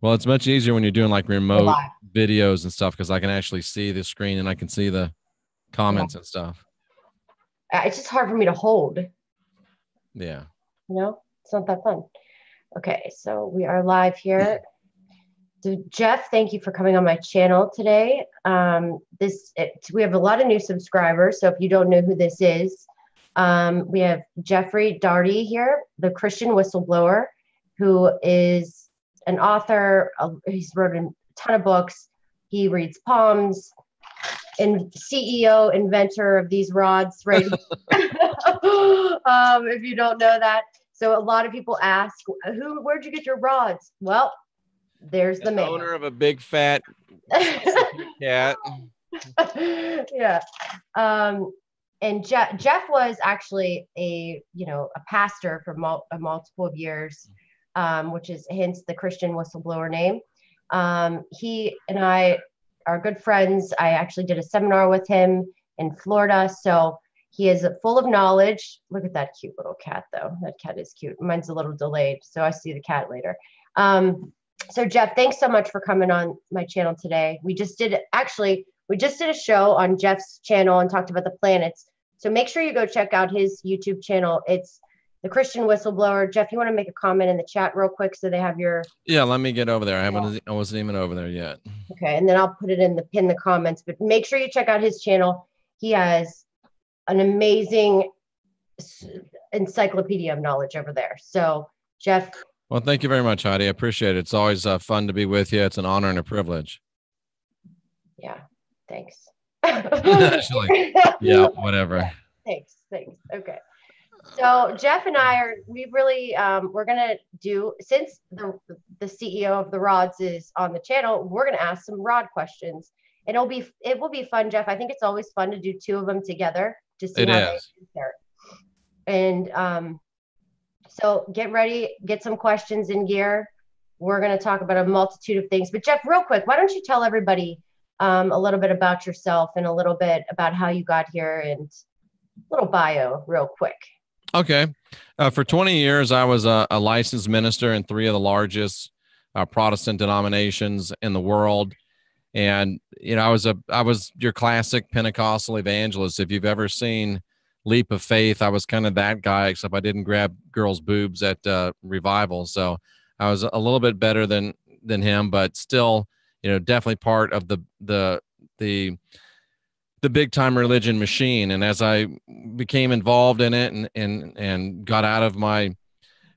Well, it's much easier when you're doing like We're remote live. videos and stuff because I can actually see the screen and I can see the Yeah. comments and stuff. It's just hard for me to hold, Yeah. it's not that fun. Okay, so we are live here. So Jeff, thank you for coming on my channel today. We have a lot of new subscribers, so if you don't know who this is, we have Jeffrey Daugherty here, the Christian whistleblower, who is an author. He's written a ton of books. He reads palms, and CEO, inventor of these rods, right? If you don't know that. So a lot of people ask, where'd you get your rods? Well, there's And the man. owner of a big fat cat. Yeah. Um, and Jeff was actually a pastor for a multiple of years, which is hence the Christian whistleblower name. He and I are good friends. I actually did a seminar with him in Florida, so he is full of knowledge. Look at that cute little cat, though. That cat is cute. Mine's a little delayed, so I see the cat later. So Jeff, thanks so much for coming on my channel today. We just did a show on Jeff's channel and talked about the planets. So make sure you go check out his YouTube channel. It's the Christian Whistleblower. Jeff, you want to make a comment in the chat real quick so they have your. Yeah, let me get over there. I wasn't even over there yet. Okay, and then I'll put it in the comments. But make sure you check out his channel. He has an amazing encyclopedia of knowledge over there. So Jeff. Well, thank you very much, Heidi. I appreciate it. It's always fun to be with you. It's an honor and a privilege. Yeah, thanks. She's like, yeah, whatever. Thanks. Okay. So Jeff and I we're gonna do, since the CEO of the Rods is on the channel, we're gonna ask some Rod questions. It will be fun, Jeff. I think it's always fun to do two of them together to see It how they is. compare. And so get ready, get some questions in gear. We're gonna talk about a multitude of things. But Jeff, real quick, why don't you tell everybody a little bit about yourself and a little bit about how you got here and a little bio, real quick. Okay. For 20 years, I was a licensed minister in three of the largest Protestant denominations in the world. And, I was your classic Pentecostal evangelist. If you've ever seen Leap of Faith, I was kind of that guy, except I didn't grab girls' boobs at revival. So I was a little bit better than him, but still, definitely part of the big time religion machine. And as I became involved in it and got out of my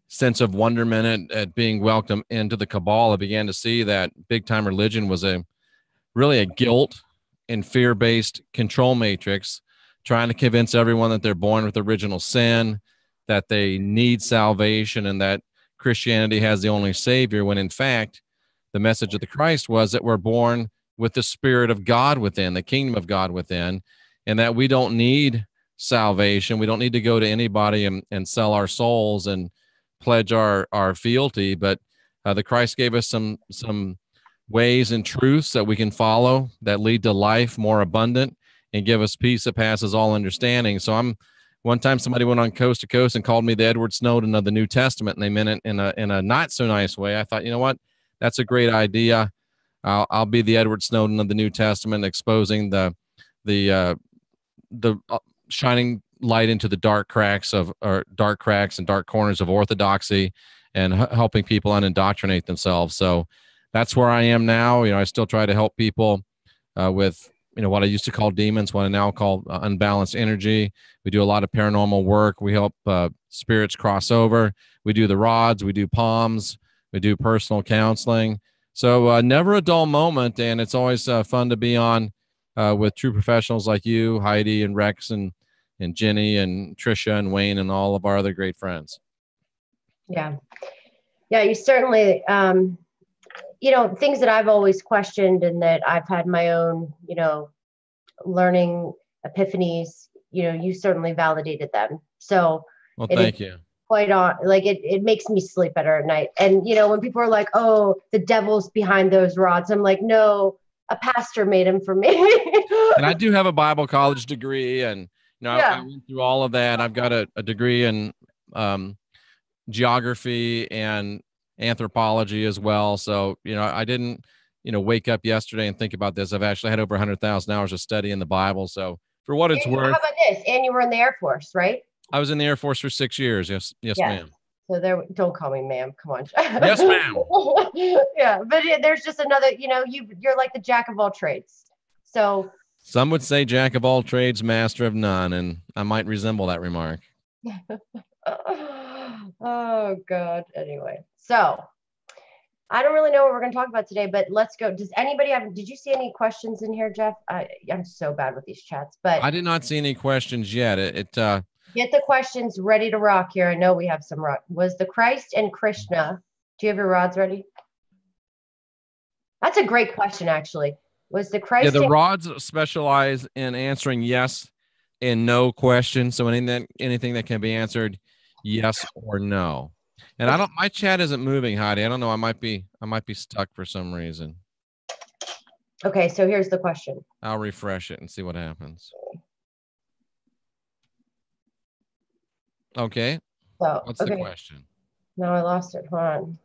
sense of wonderment at being welcomed into the cabal, I began to see that big time religion was really a guilt and fear based control matrix, trying to convince everyone that they're born with original sin, that they need salvation, and that Christianity has the only savior, when in fact, the message of the Christ was that we're born with the Spirit of God within, the kingdom of God within, and that we don't need salvation. We don't need to go to anybody and sell our souls and pledge our fealty, but the Christ gave us some ways and truths that we can follow that lead to life more abundant and give us peace that passes all understanding. So one time somebody went on Coast to Coast and called me the Edward Snowden of the New Testament, and they meant it in a not so nice way. I thought, you know what, that's a great idea. I'll be the Edward Snowden of the New Testament, exposing the shining light into the dark cracks and dark corners of orthodoxy, and helping people unindoctrinate themselves. So that's where I am now. I still try to help people with what I used to call demons, what I now call unbalanced energy. We do a lot of paranormal work. We help spirits cross over. We do the rods. We do palms. We do personal counseling. So never a dull moment, and it's always fun to be on with true professionals like you, Heidi, and Rex, and Jenny, and Trisha, and Wayne, and all of our other great friends. Yeah. Yeah, you certainly, things that I've always questioned and that I've had my own, learning epiphanies, you certainly validated them. So Well, it is thank you. quite on, like it makes me sleep better at night. And, when people are like, oh, the devil's behind those rods, I'm like, no, a pastor made them for me. And I do have a Bible college degree, and I Yeah. went through all of that. I've got a degree in geography and anthropology as well. So, I didn't, wake up yesterday and think about this. I've actually had over 100,000 hours of study in the Bible. So for what it's And worth. how about this? And you were in the Air Force, right? I was in the Air Force for 6 years. Yes, Yeah. ma'am. So don't call me ma'am. Come on. Yes, ma'am. Yeah, but there's just another, you're like the jack of all trades. So some would say jack of all trades, master of none, and I might resemble that remark. Oh God. Anyway, so I don't really know what we're going to talk about today, but let's go. Did you see any questions in here, Jeff? I'm so bad with these chats, but I did not see any questions yet. Get the questions ready to rock here. I know we have some rock. Was the Christ and Krishna, do you have your rods ready? That's a great question, actually. Was the Christ? Yeah, the rods specialize in answering yes and no questions. So anything that can be answered yes or no. And my chat isn't moving, Heidi. I don't know. I might be stuck for some reason. Okay, so here's the question. I'll refresh it and see what happens. Okay. So what's the question? No, I lost it. Hold on.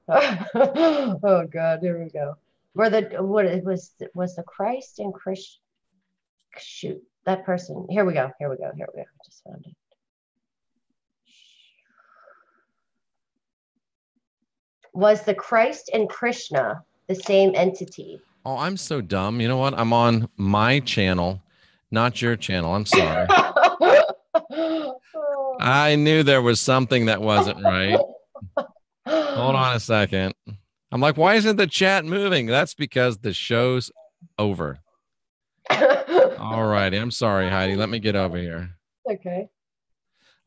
Oh God, here we go. Was the Christ and Christ? Shoot, that person. Here we go. I just found it. Was the Christ and Krishna the same entity? Oh, I'm so dumb. You know what? I'm on my channel, not your channel. I'm sorry. I knew there was something that wasn't right. Hold on a second. I'm like, why isn't the chat moving? That's because the show's over. All righty. I'm sorry, Heidi. Let me get over here. Okay.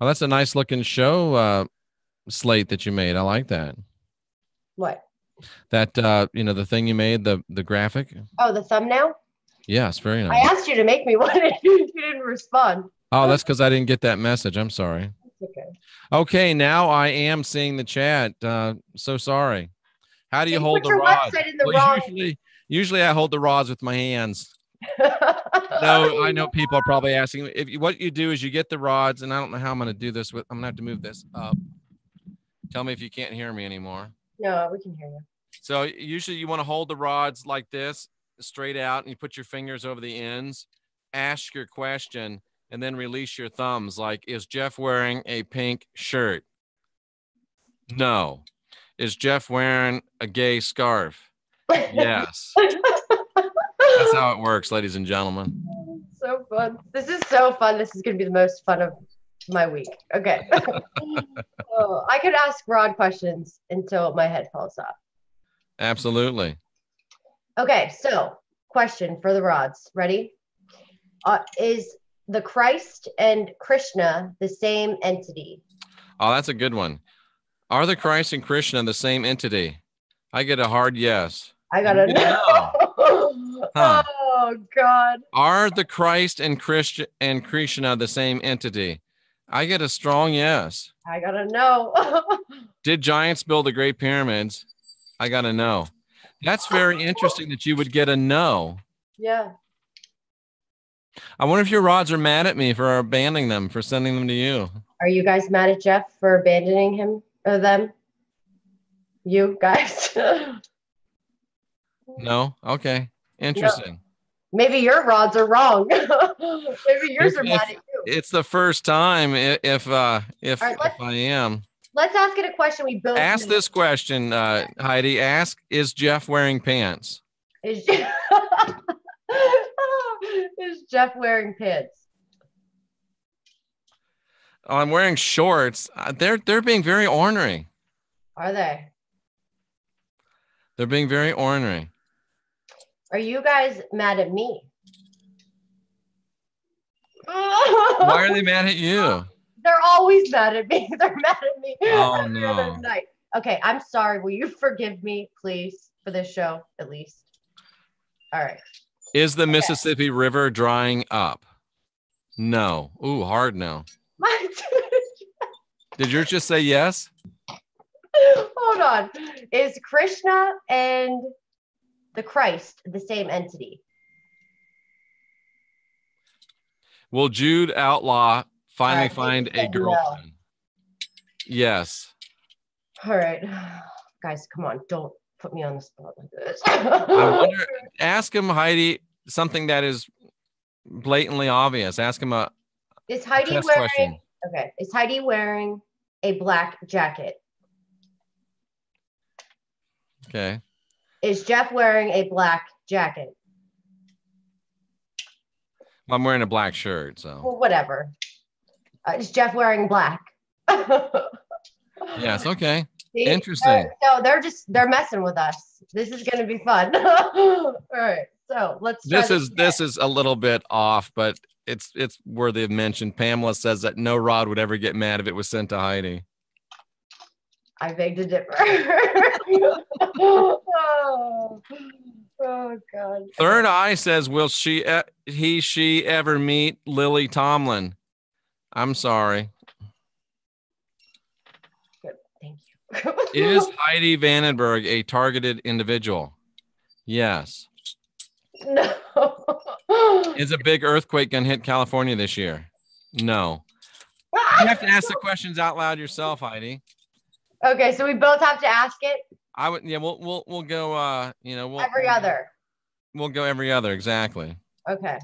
Oh, that's a nice looking show slate that you made. I like that. What? That, the thing you made, the graphic. Oh, the thumbnail? Yes, very nice. I asked you to make me one and you didn't respond. Oh, that's because I didn't get that message. I'm sorry. Okay. Okay, now I am seeing the chat. So sorry. How do you hold the rod? Usually I hold the rods with my hands. No, I know people are probably asking what you do is you get the rods, and I don't know how I'm going to do this. I'm going to have to move this up. Tell me if you can't hear me anymore. No, we can hear you. So usually you want to hold the rods like this, straight out, and you put your fingers over the ends, ask your question, and then release your thumbs. Like, is Jeff wearing a pink shirt? No. Is Jeff wearing a gay scarf? Yes. That's how it works, ladies and gentlemen. So fun. This is so fun. This is going to be the most fun of my week. Okay. I could ask Rod questions until my head falls off. Absolutely. Okay, so question for the Rods. Ready? Is the Christ and Krishna the same entity? Oh, that's a good one. Are the Christ and Krishna the same entity? I get a hard yes. I got a no. Huh. Oh God. Are the Christ and Krishna the same entity? I get a strong yes. I got a no. Did giants build the Great Pyramids? I got a no. That's very interesting that you would get a no. Yeah. I wonder if your rods are mad at me for abandoning them, for sending them to you. Are you guys mad at Jeff for abandoning him or them? You guys? No? Okay. Interesting. No. Maybe your rods are wrong. Maybe yours are mad at you. It's the first time if I am. Let's ask it a question we both ask this question, Heidi. Ask, is Jeff wearing pants? Is Jeff wearing pants? Oh, I'm wearing shorts. They're being very ornery. Are they? They're being very ornery. Are you guys mad at me? Why are they mad at you? They're always mad at me. They're mad at me every other night. Okay, I'm sorry. Will you forgive me, please, for this show, at least? All right. Is the Mississippi River drying up? No. Ooh, hard no. Did yours just say yes? Hold on. Is Krishna and the Christ the same entity? Will Jude Outlaw finally find a girlfriend? No. Yes. All right. Guys, come on, don't put me on the spot like this. I wonder. Ask him, Heidi, something that is blatantly obvious. Ask him a Is Heidi test wearing? question. Okay, is Heidi wearing a black jacket? Okay. Is Jeff wearing a black jacket? I'm wearing a black shirt, so. Well, whatever. Is Jeff wearing black? Yes. Okay. See? Interesting. They're messing with us. This is gonna be fun. All right. So let's try This is a little bit off, but it's worthy of mention. Pamela says that no rod would ever get mad if it was sent to Heidi. I beg to differ. Oh, God. Third Eye says, will she ever meet Lily Tomlin? I'm sorry. Good. Thank you. Is Heidi Vandenberg a targeted individual? Yes. No. Is a big earthquake going to hit California this year? No. You have to ask the questions out loud yourself, Heidi. Okay, so we both have to ask it. I would, yeah. We'll go. Every other. We'll go every other, exactly. Okay.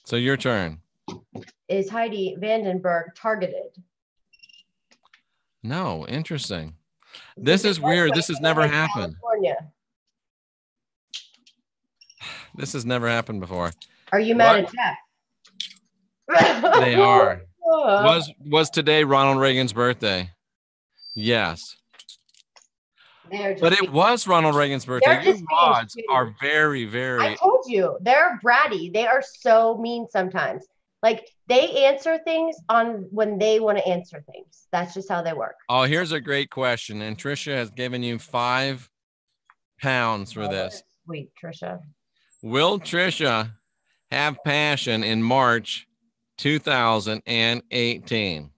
So your turn. Is Heidi Vandenberg targeted? No. Interesting. This is weird. This has never happened. California. This has never happened before. Are you mad at Jeff? They are. Was today Ronald Reagan's birthday? Yes. But it was Ronald Reagan's birthday. You rods are very, very. I told you, they're bratty. They are so mean sometimes. Like they answer things on when they want to answer things. That's just how they work. Oh, here's a great question. And Trisha has given you £5 for this. Sweet, Trisha. Will Trisha have passion in March 2018?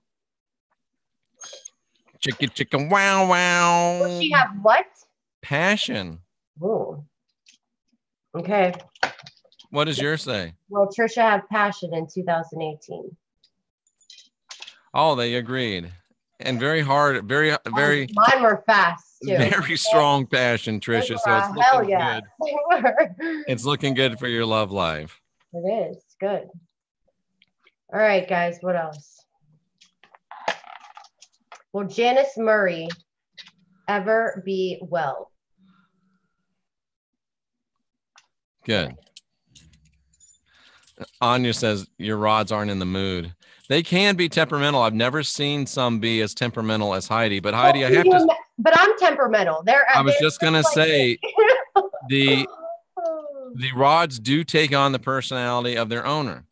Chicka, wow, wow. Will she have what? Passion. Oh. Okay. What does yours say? Will Trisha have passion in 2018? Oh, they agreed. And very hard, very. Mine were fast, too. Very strong passion, Trisha. So it's looking good. It's looking good for your love life. It is. Good. All right, guys. What else? Will Janice Murray ever be well? Good. Anya says your rods aren't in the mood. They can be temperamental. I've never seen some be as temperamental as Heidi, but Heidi, I have to. But I'm temperamental. I was just gonna say the rods do take on the personality of their owner.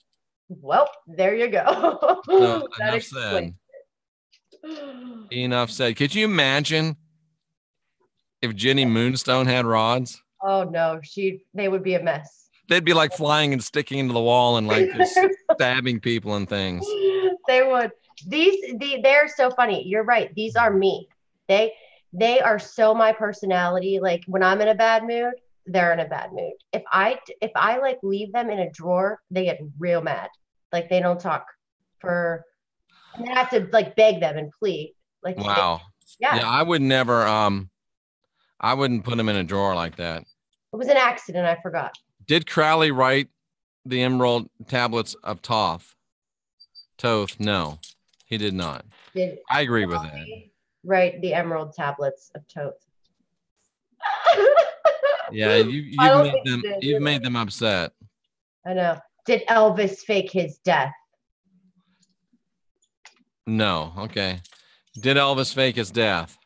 Well, there you go. So, enough said. Enough said. Could you imagine if Jenny Moonstone had rods? Oh no, they would be a mess. They'd be like flying and sticking into the wall and like just stabbing people and things. They would. They're so funny. You're right. These are me. They are so my personality. Like when I'm in a bad mood, they're in a bad mood. If I like leave them in a drawer, they get real mad. Like they don't talk and then I have to like beg them and plead. Like wow. Yeah, I would never I wouldn't put them in a drawer like that. It was an accident, I forgot. Did Crowley write the Emerald Tablets of Thoth? No, he did not. I agree with that. Write the Tablets of Thoth. Yeah, you've made them upset. I know. Did Elvis fake his death? No. Okay. Did Elvis fake his death?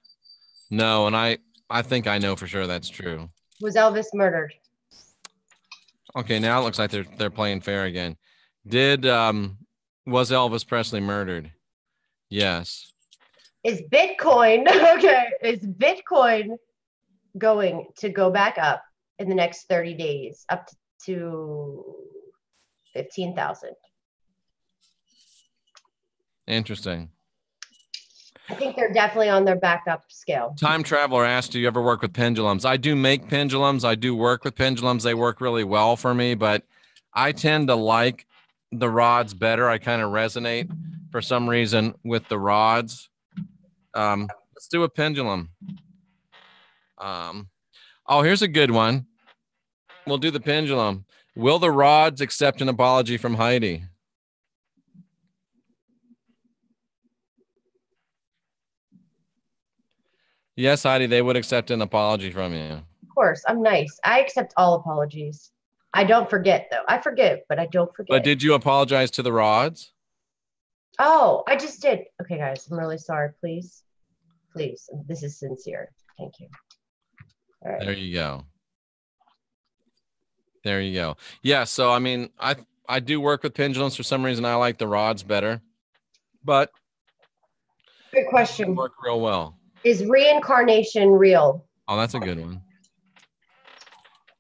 No, and I think I know for sure that's true. Was Elvis murdered? Okay, now it looks like they're playing fair again. Was Elvis Presley murdered? Yes. Is Bitcoin going to go back up in the next 30 days up to 15,000? Interesting. I think they're definitely on their backup scale. Time Traveler asked, do you ever work with pendulums? I do make pendulums. I do work with pendulums. They work really well for me, but I tend to like the rods better. I kind of resonate for some reason with the rods. Let's do a pendulum. Oh, here's a good one. We'll do the pendulum. Will the rods accept an apology from Heidi? Yes, Heidi, they would accept an apology from you. Of course, I'm nice. I accept all apologies. I don't forget, though. I forgive, but I don't forget. But did you apologize to the rods? Oh, I just did. Okay, guys, I'm really sorry. Please. Please. This is sincere. Thank you. All right. There you go. There you go. Yeah, so I mean, I do work with pendulums. For some reason, I like the rods better. But good question. Work real well. Is reincarnation real? Oh, that's a good one.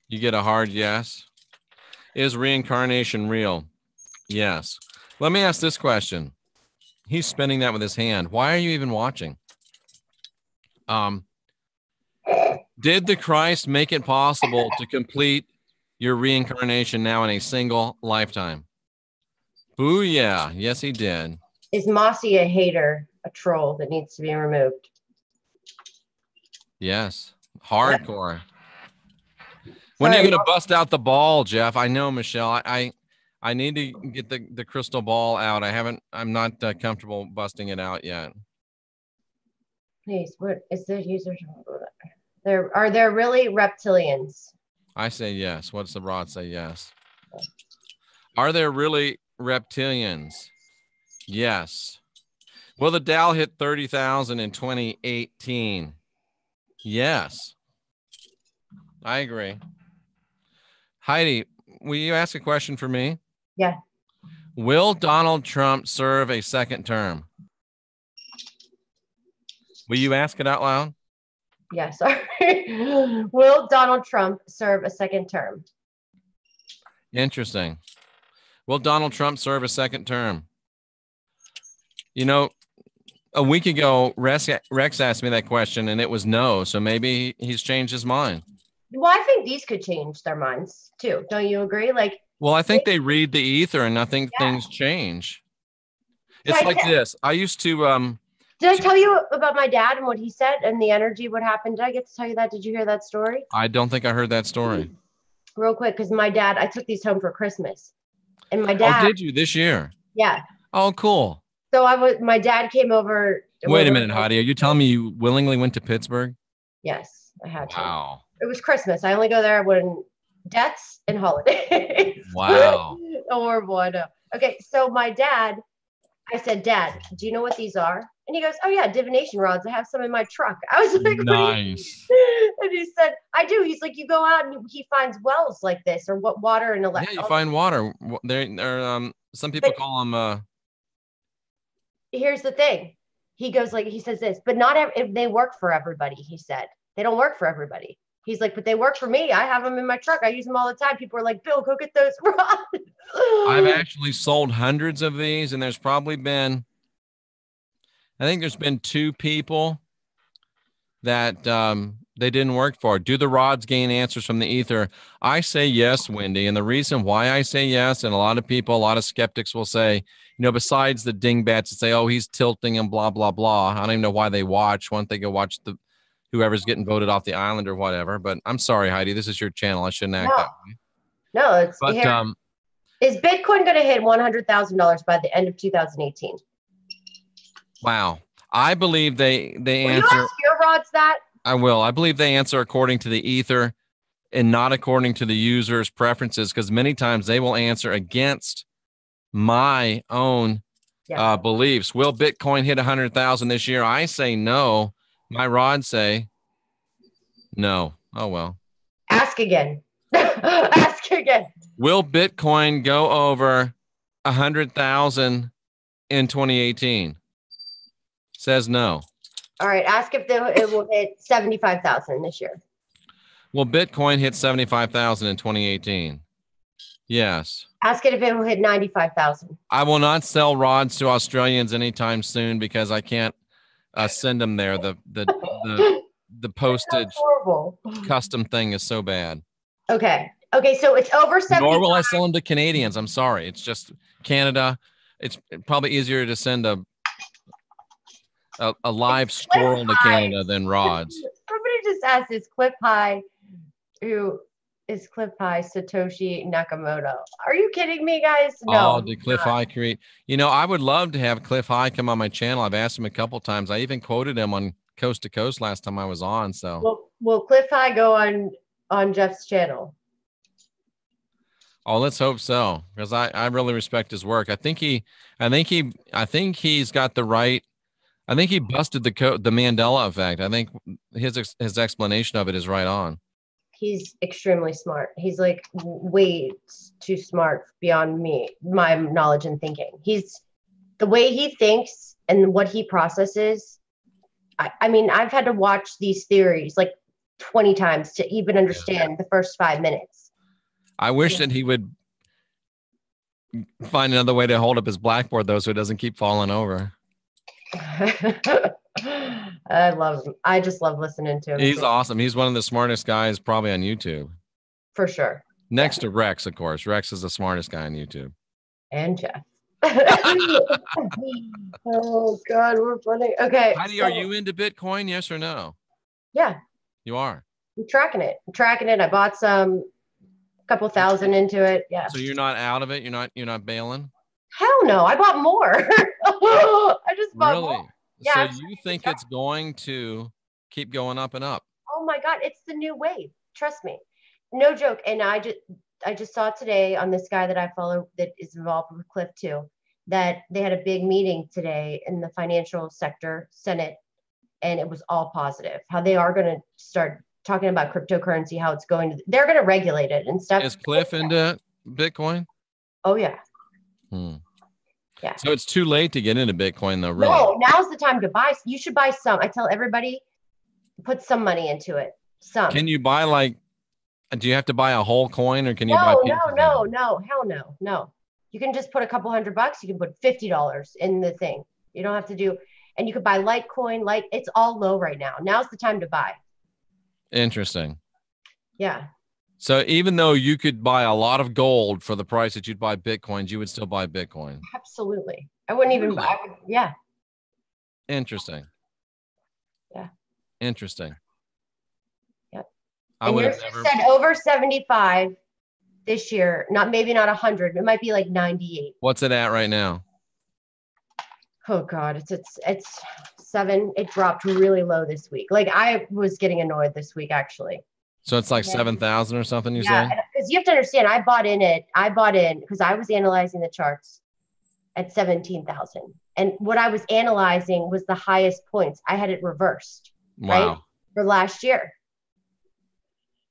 You get a hard yes. Is reincarnation real? Yes. Let me ask this question. He's spinning that with his hand. Why are you even watching? Did the Christ make it possible to complete your reincarnation now in a single lifetime? Booyah. Yes, he did. Is Mossy a hater, a troll that needs to be removed? Yes. Hardcore. When are you going to bust out the ball, Jeff? I know, Michelle. I need to get the crystal ball out. I'm not comfortable busting it out yet. Please, what is the user? Are there really reptilians? I say yes. What's the rod say? Yes. Are there really reptilians? Yes. Will the Dow hit 30,000 in 2018? Yes. I agree. Heidi, will you ask a question for me? Yeah. Will Donald Trump serve a second term? Will you ask it out loud? Yeah, sorry. Will Donald Trump serve a second term? Interesting. Will Donald Trump serve a second term? You know, a week ago, Rex asked me that question, and it was no. So maybe he's changed his mind. Well, I think these could change their minds too. Don't you agree? Like, well, I think they read the ether, and I think things change. It's like this. I used to. Did I tell you about my dad and what he said and the energy? What happened? Did I get to tell you that? Did you hear that story? I don't think I heard that story. Real quick, because my dad, I took these home for Christmas, and my dad. Oh, did you this year? Yeah. Oh, cool. So my dad came over. Wait a minute, Heidi. Are you telling me you willingly went to Pittsburgh? Yes, I had to. Wow. It was Christmas. I only go there when deaths and holidays. Wow. Horrible, I know. Okay, so my dad, I said, Dad, do you know what these are? And he goes, oh yeah, divination rods. I have some in my truck. I was like, nice. And he said, I do. He's like, you go out and he finds wells like this, or what water and electric. Yeah, you find water. Some people call them. Here's the thing. He goes like, he says this, but not they work for everybody. He said they don't work for everybody. He's like, but they work for me. I have them in my truck. I use them all the time. People are like, Bill, go get those rods. I've actually sold hundreds of these, and there's probably been, I think there's been 2 people that they didn't work for. Do the rods gain answers from the ether? I say yes, Wendy. And the reason why I say yes, and a lot of skeptics will say, besides the dingbats that say, oh, he's tilting and blah, blah, blah. I don't even know why they watch. Why don't they go watch whoever's getting voted off the island or whatever? But I'm sorry, Heidi, this is your channel. I shouldn't act that way. No, it's here. Is Bitcoin going to hit $100,000 by the end of 2018? Wow. I believe they Will answer. You ask your rods that? I will. I believe they answer according to the ether and not according to the user's preferences, because many times they will answer against my own beliefs. Will Bitcoin hit 100,000 this year? I say no. My rods say no. Oh, well. Ask again. Ask again. Will Bitcoin go over 100,000 in 2018? Says no. All right. Ask if it will hit 75,000 this year. Will Bitcoin hit 75,000 in 2018? Yes. Ask it if it will hit 95,000. I will not sell rods to Australians anytime soon because I can't send them there. The postage custom thing is so bad. Okay. So it's over 75. Nor will I sell them to Canadians. I'm sorry. It's just Canada. It's probably easier to send a live It's Cliff squirrel to High. Canada than rods. Somebody just asked, is Cliff High, who is Cliff High Satoshi Nakamoto? Are you kidding me, guys? No. Oh, did Cliff High create? You know, I would love to have Cliff High come on my channel. I've asked him a couple times. I even quoted him on Coast to Coast last time I was on. So, Will Cliff High go on Jeff's channel? oh, let's hope so, because I really respect his work. I think he's got the right. I think he busted the Mandela effect. I think his explanation of it is right on. He's extremely smart. He's like way too smart beyond my knowledge and thinking. He's the way he thinks and what he processes. I mean, I've had to watch these theories like 20 times to even understand the first 5 minutes. I wish that he would find another way to hold up his blackboard, though, so it doesn't keep falling over. I love him. I just love listening to him. He's awesome. He's one of the smartest guys probably on YouTube. For sure. Next to Rex, of course. Rex is the smartest guy on YouTube. And Jeff. Oh, God, we're funny. Okay. Heidi, are you into Bitcoin? Yes or no? Yeah. You are? I'm tracking it. I bought a couple thousand into it. Yeah. So you're not out of it? You're not bailing? Hell no. I bought more. I just bought more. Yeah, so you think it's going to keep going up and up? Oh my God, it's the new wave. Trust me. No joke. And I just saw today on this guy that I follow that is involved with Cliff too, that they had a big meeting today in the financial sector Senate, and it was all positive. How they are going to start talking about cryptocurrency, how it's going to, they're going to regulate it and stuff. Is Cliff into Bitcoin? Oh yeah. Yeah. So it's too late to get into Bitcoin though, really? No, now's the time to buy. You should buy some. I tell everybody, put some money into it. Some. Can you buy do you have to buy a whole coin, or can you buy pieces? No, hell no. You can just put a couple $100. You can put $50 in the thing. You don't have to do, and you could buy Litecoin. It's all low right now. Now's the time to buy. Interesting. Yeah. So even though you could buy a lot of gold for the price that you'd buy Bitcoins, you would still buy Bitcoin. Absolutely. I wouldn't even buy. Yeah. Interesting. Yeah. Interesting. Yep. I would have never said over 75 this year. Maybe not 100. It might be like 98. What's it at right now? Oh God, it's 7. It dropped really low this week. Like I was getting annoyed this week actually. So it's like 7,000 or something, you say? Because you have to understand, I bought in because I was analyzing the charts at 17,000. And what I was analyzing was the highest points. I had it reversed, right? For last year.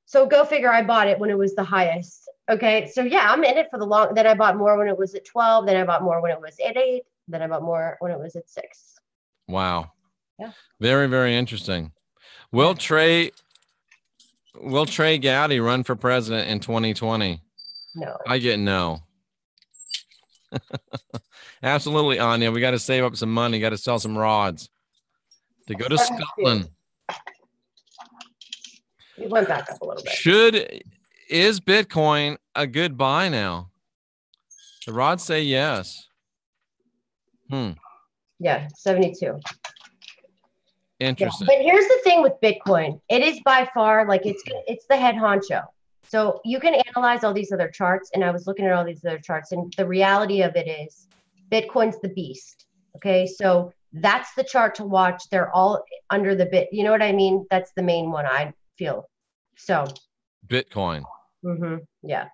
So go figure, I bought it when it was the highest. Okay. So yeah, I'm in it for the long. Then I bought more when it was at 12. Then I bought more when it was at 8. Then I bought more when it was at 6. Wow. Yeah. Very, very interesting. Will Trey Gowdy run for president in 2020? No. I get no. Absolutely, Anya. We got to save up some money. Got to sell some rods to go to Scotland. It went back up a little bit. Is Bitcoin a good buy now? The rods say yes. Yeah, 72. Interesting. Yeah, but here's the thing with Bitcoin. It is by far it's the head honcho. So you can analyze all these other charts, and I was looking at all these other charts, and the reality of it is Bitcoin's the beast. Okay, so that's the chart to watch. They're all under the bit. You know what I mean? That's the main one, I feel. So Bitcoin. Yeah.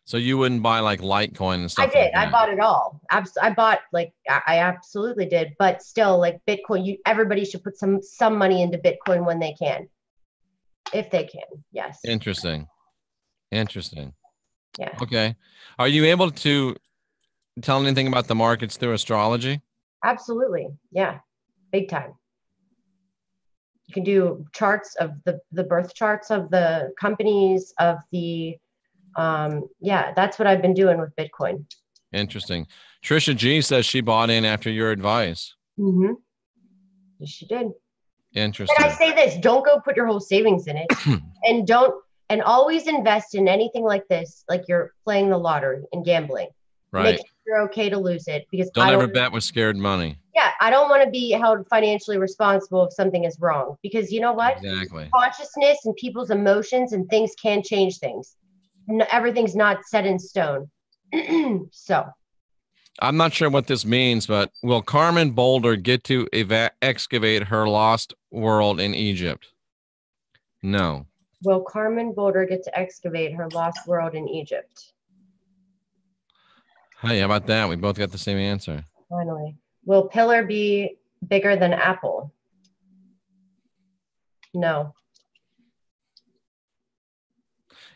So you wouldn't buy like Litecoin and stuff? I did. I bought it all. I bought I absolutely did. But still, like Bitcoin, everybody should put some money into Bitcoin when they can, if they can. Yes. Interesting. Yeah. Okay. Are you able to tell anything about the markets through astrology? Absolutely. Yeah. Big time. You can do charts of the birth charts of the companies, of the that's what I've been doing with Bitcoin. Interesting. Trisha G says she bought in after your advice. Yes, she did. Interesting. And I say this, don't go put your whole savings in it. and always invest in anything like this, like you're playing the lottery and gambling. Right. you're okay to lose it because Don't ever bet with scared money. Yeah, I don't want to be held financially responsible if something is wrong because you know what? Exactly. Consciousness and people's emotions and things can change things. Everything's not set in stone. So I'm not sure what this means, but will Carmen Boulder get to excavate her lost world in Egypt? No. will Carmen Boulder get to excavate her lost world in Egypt? Hey, how about that? We both got the same answer. Finally. Will Pillar be bigger than Apple? No.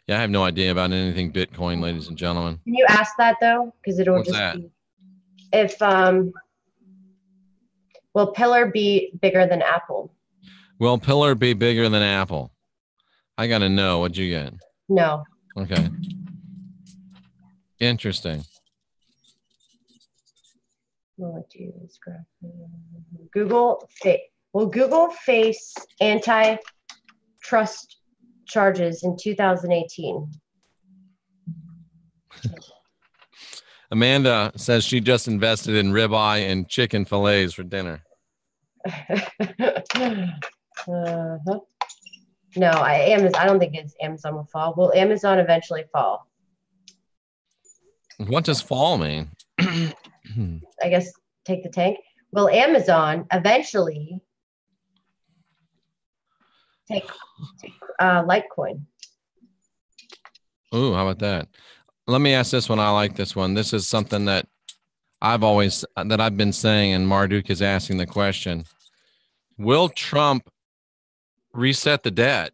Yeah, I have no idea about anything Bitcoin, ladies and gentlemen. Can you ask that though? Because it'll What's just that? be if will Pillar be bigger than Apple? Will Pillar be bigger than Apple? I gotta know. What'd you get? No. Okay. Interesting. Google will Google face antitrust charges in 2018? Amanda says she just invested in ribeye and chicken fillets for dinner. No, I don't think Amazon will fall. Will Amazon eventually fall? What does fall mean? I guess take the tank. Will Amazon eventually take Litecoin? Ooh, how about that? Let me ask this one. I like this one. This is something that I've been saying, and Marduk is asking the question. Will Trump reset the debt?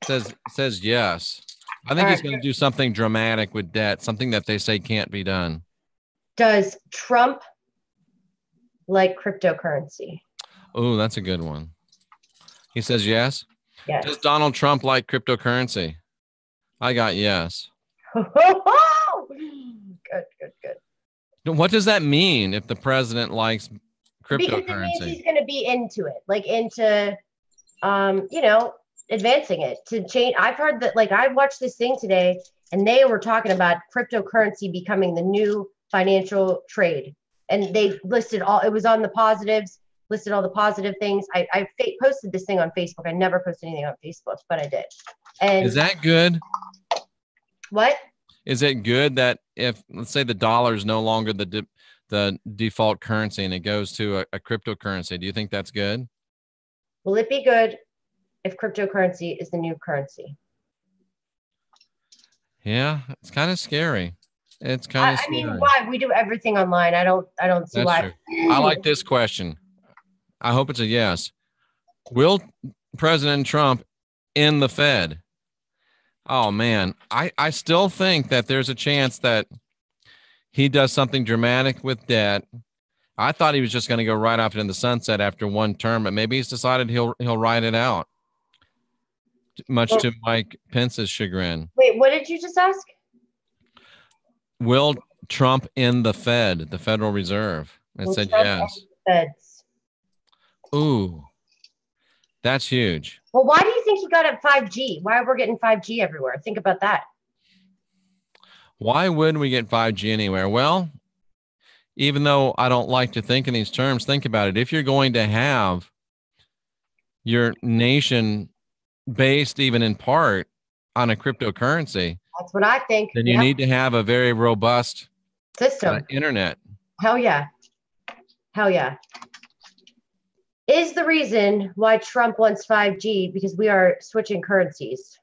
Says yes. I think he's going to do something dramatic with debt, something that they say can't be done. Does Trump like cryptocurrency? Oh, that's a good one. He says yes. Yes. Does Donald Trump like cryptocurrency? I got yes. Good. What does that mean if the president likes cryptocurrency? Because it means he's going to be into it, like into, advancing it to change. I've heard that, like, I watched this thing today and they were talking about cryptocurrency becoming the new financial trade. And they listed it was on the positives, listed all the positive things. I posted this thing on Facebook. I never posted anything on Facebook, but I did. And is that good? What? Is it good that if, let's say, the dollar is no longer the default currency and it goes to a cryptocurrency, do you think that's good? Will it be good if cryptocurrency is the new currency? Yeah, it's kind of scary. It's kind of scary. I mean, why? We do everything online. I don't see why. True. I like this question. I hope it's a yes. Will President Trump end the Fed? Oh, man. I still think that there's a chance that he does something dramatic with debt. I thought he was just going to go right off into the sunset after one term, but maybe he's decided he'll ride it out, much to Mike Pence's chagrin. Wait, what did you just ask? Will Trump end the Fed, the Federal Reserve? I said yes. Feds. Ooh, that's huge. Well, why do you think he got at 5G? Why we're getting 5G everywhere? Think about that. Why wouldn't we get 5G anywhere? Well, even though I don't like to think in these terms, think about it. If you're going to have your nation based even in part on a cryptocurrency, that's what I think. Then you need to have a very robust system. Internet. Hell yeah. Hell yeah. Is the reason why Trump wants 5G because we are switching currencies.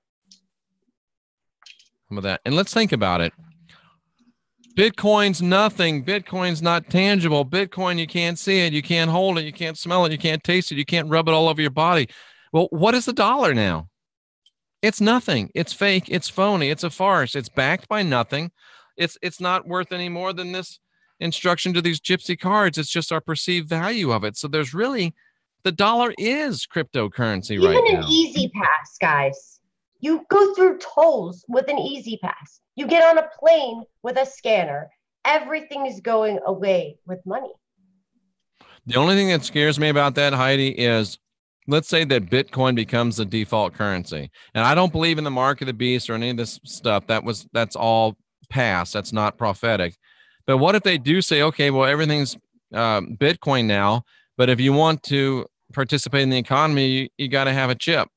Some of that. And let's think about it. Bitcoin's nothing. Bitcoin's not tangible. Bitcoin, you can't see it. You can't hold it. You can't smell it. You can't taste it. You can't rub it all over your body. Well, what is the dollar now? It's nothing. It's fake. It's phony. It's a farce. It's backed by nothing. It's not worth any more than this instruction to these gypsy cards. It's just our perceived value of it. So there's really, the dollar is cryptocurrency right now. Even an Easy Pass, guys. You go through tolls with an Easy Pass. You get on a plane with a scanner. Everything is going away with money. The only thing that scares me about that, Heidi, is let's say that Bitcoin becomes the default currency. And I don't believe in the mark of the beast or any of this stuff. That's all past. That's not prophetic. But what if they do say, okay, well, everything's Bitcoin now, but if you want to participate in the economy, you got to have a chip.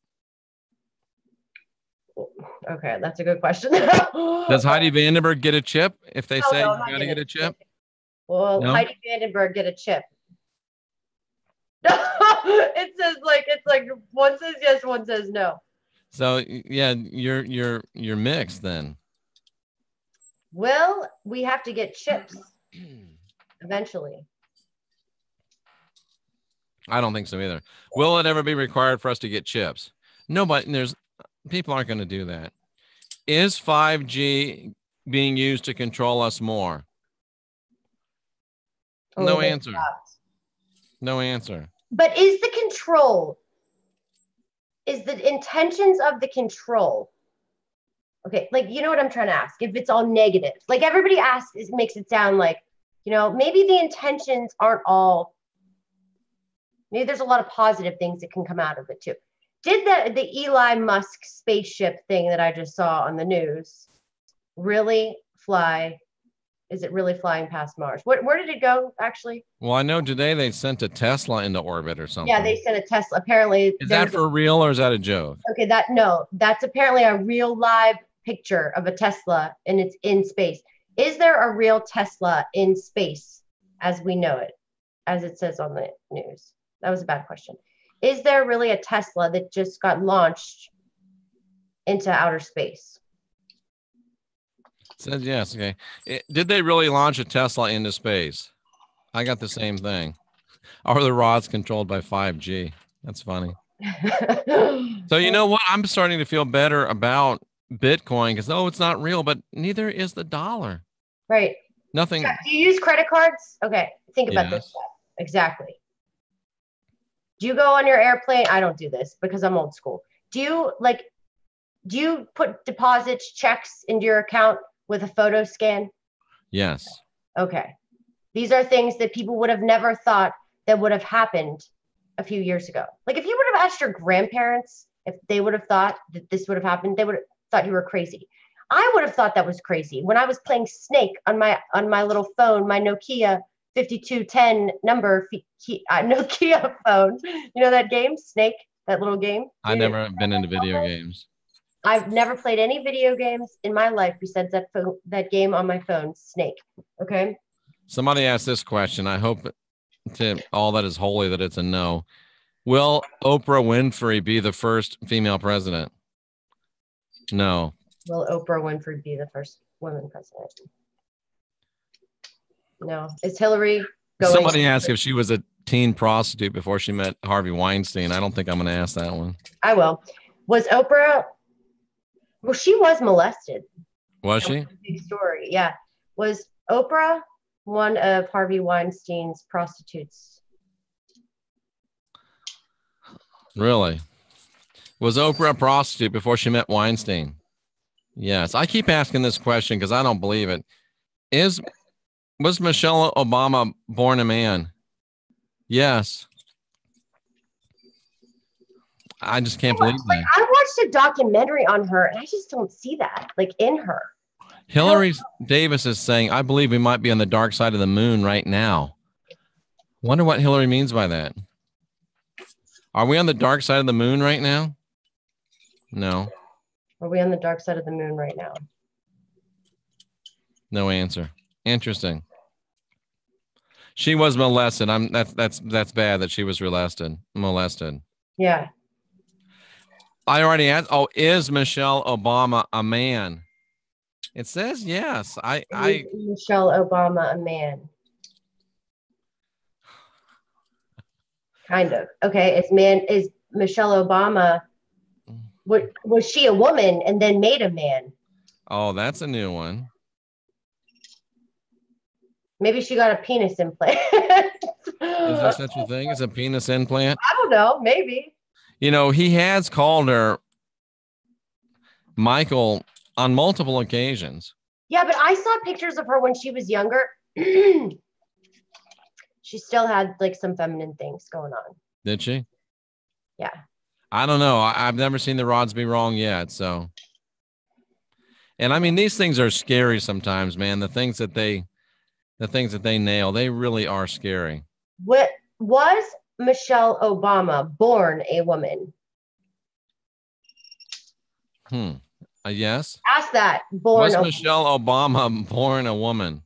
Okay, that's a good question. Does Heidi Vandenberg get a chip if they say no, you got to get a chip? Well, No? Heidi Vandenberg get a chip. It's like one says yes, one says no. So yeah, you're mixed then. Well, we have to get chips eventually. I don't think so either. Will it ever be required for us to get chips? Nobody. People aren't going to do that. Is 5G being used to control us more? No answer. No answer. But is the control, is the intentions of the control, okay, like, you know what I'm trying to ask? If it's all negative, like everybody asks, it makes it sound like, maybe the intentions aren't all, maybe there's a lot of positive things that can come out of it too. Did the Elon Musk spaceship thing that I just saw on the news really fly? Is it really flying past Mars? Where did it go, actually? Well, I know today they sent a Tesla into orbit or something. Yeah, they sent a Tesla. Apparently, is that for real or is that a joke? Okay, that's apparently a real live picture of a Tesla, and it's in space. Is there a real Tesla in space as we know it, as it says on the news? That was a bad question. Is there really a Tesla that just got launched into outer space? Says yes. Okay. Did they really launch a Tesla into space? I got the same thing. Are the rods controlled by 5G? That's funny. So you know what? I'm starting to feel better about Bitcoin because it's not real, but neither is the dollar. Right. Nothing. Do you use credit cards? Okay. Think about this. Exactly. Do you go on your airplane? I don't do this because I'm old school. Do you put deposits, checks into your account with a photo scan? Yes. Okay. These are things that people would have never thought that would have happened a few years ago. Like if you would have asked your grandparents if they would have thought that this would have happened, they would have thought you were crazy. I would have thought that was crazy when I was playing Snake on my little phone, my Nokia 5210 number Nokia phone. You know that game, Snake, that little game? I've never been into video games. I've never played any video games in my life besides that game on my phone, Snake. Okay. Somebody asked this question. I hope to all that is holy that it's a no. Will Oprah Winfrey be the first female president? No. Will Oprah Winfrey be the first woman president? No. Is Hillary going? Somebody asked if she was a teen prostitute before she met Harvey Weinstein. I don't think I'm going to ask that one. I will. Was Oprah? Well, she was molested. Was she? Big story. Yeah. Was Oprah one of Harvey Weinstein's prostitutes? Really? Was Oprah a prostitute before she met Weinstein? Yes. I keep asking this question because I don't believe it. Was Michelle Obama born a man? Yes. I just can't believe that. I watched a documentary on her and I just don't see that in her. Hillary Davis is saying, I believe we might be on the dark side of the moon right now. Wonder what Hillary means by that. Are we on the dark side of the moon right now? No. Are we on the dark side of the moon right now? No answer. Interesting. She was molested. That's bad that she was molested. Yeah. I already asked. Oh, is Michelle Obama a man? It says yes. Is Michelle Obama a man? Kind of. Okay. Is Michelle Obama? Was she a woman and then made a man? Oh, that's a new one. Maybe she got a penis implant. Is there such a thing as a penis implant? I don't know. Maybe. You know, he has called her Michael on multiple occasions. Yeah, but I saw pictures of her when she was younger. She still had some feminine things going on. Did she? Yeah. I don't know. I've never seen the rods be wrong yet. So, and I mean, these things are scary sometimes, man. The things that they The things that they nail, they really are scary. What was Michelle Obama born a woman? Yes. Ask that. Born Was a Michelle Obama born a woman?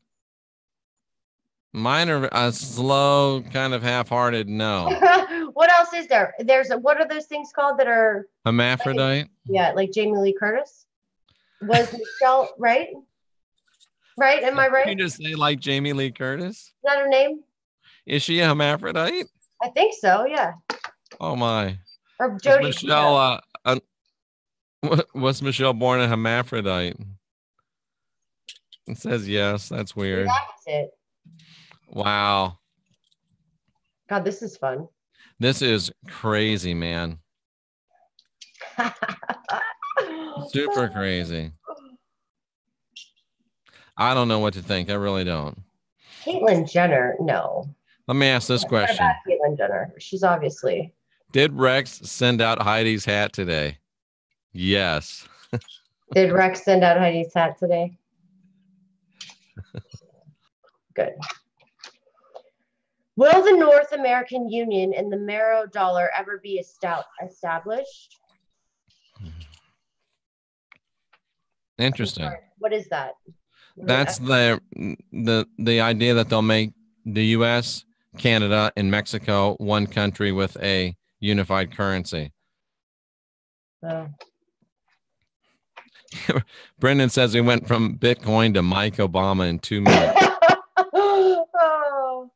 Mine are a slow, kind of half-hearted no. What else is there? What are those things called that are Hermaphrodite? like Jamie Lee Curtis? Was Michelle right? Right? Am I right? You just say like Jamie Lee Curtis? Is that her name? Is she a hermaphrodite? I think so, yeah. Oh my. Or Jodie. Was Michelle born a hermaphrodite? It says yes. That's weird. That was it. Wow. God, this is fun. This is crazy, man. Super crazy. I don't know what to think. I really don't. Caitlyn Jenner, no. Let me ask this question. What about Caitlyn Jenner? She's obviously. Did Rex send out Heidi's hat today? Yes. Did Rex send out Heidi's hat today? Good. Will the North American Union and the Mero dollar ever be established? Interesting. What is that? That's the idea that they'll make the U.S., Canada, and Mexico one country with a unified currency. Oh. Brendan says he went from Bitcoin to Mike Obama in 2 minutes. Oh,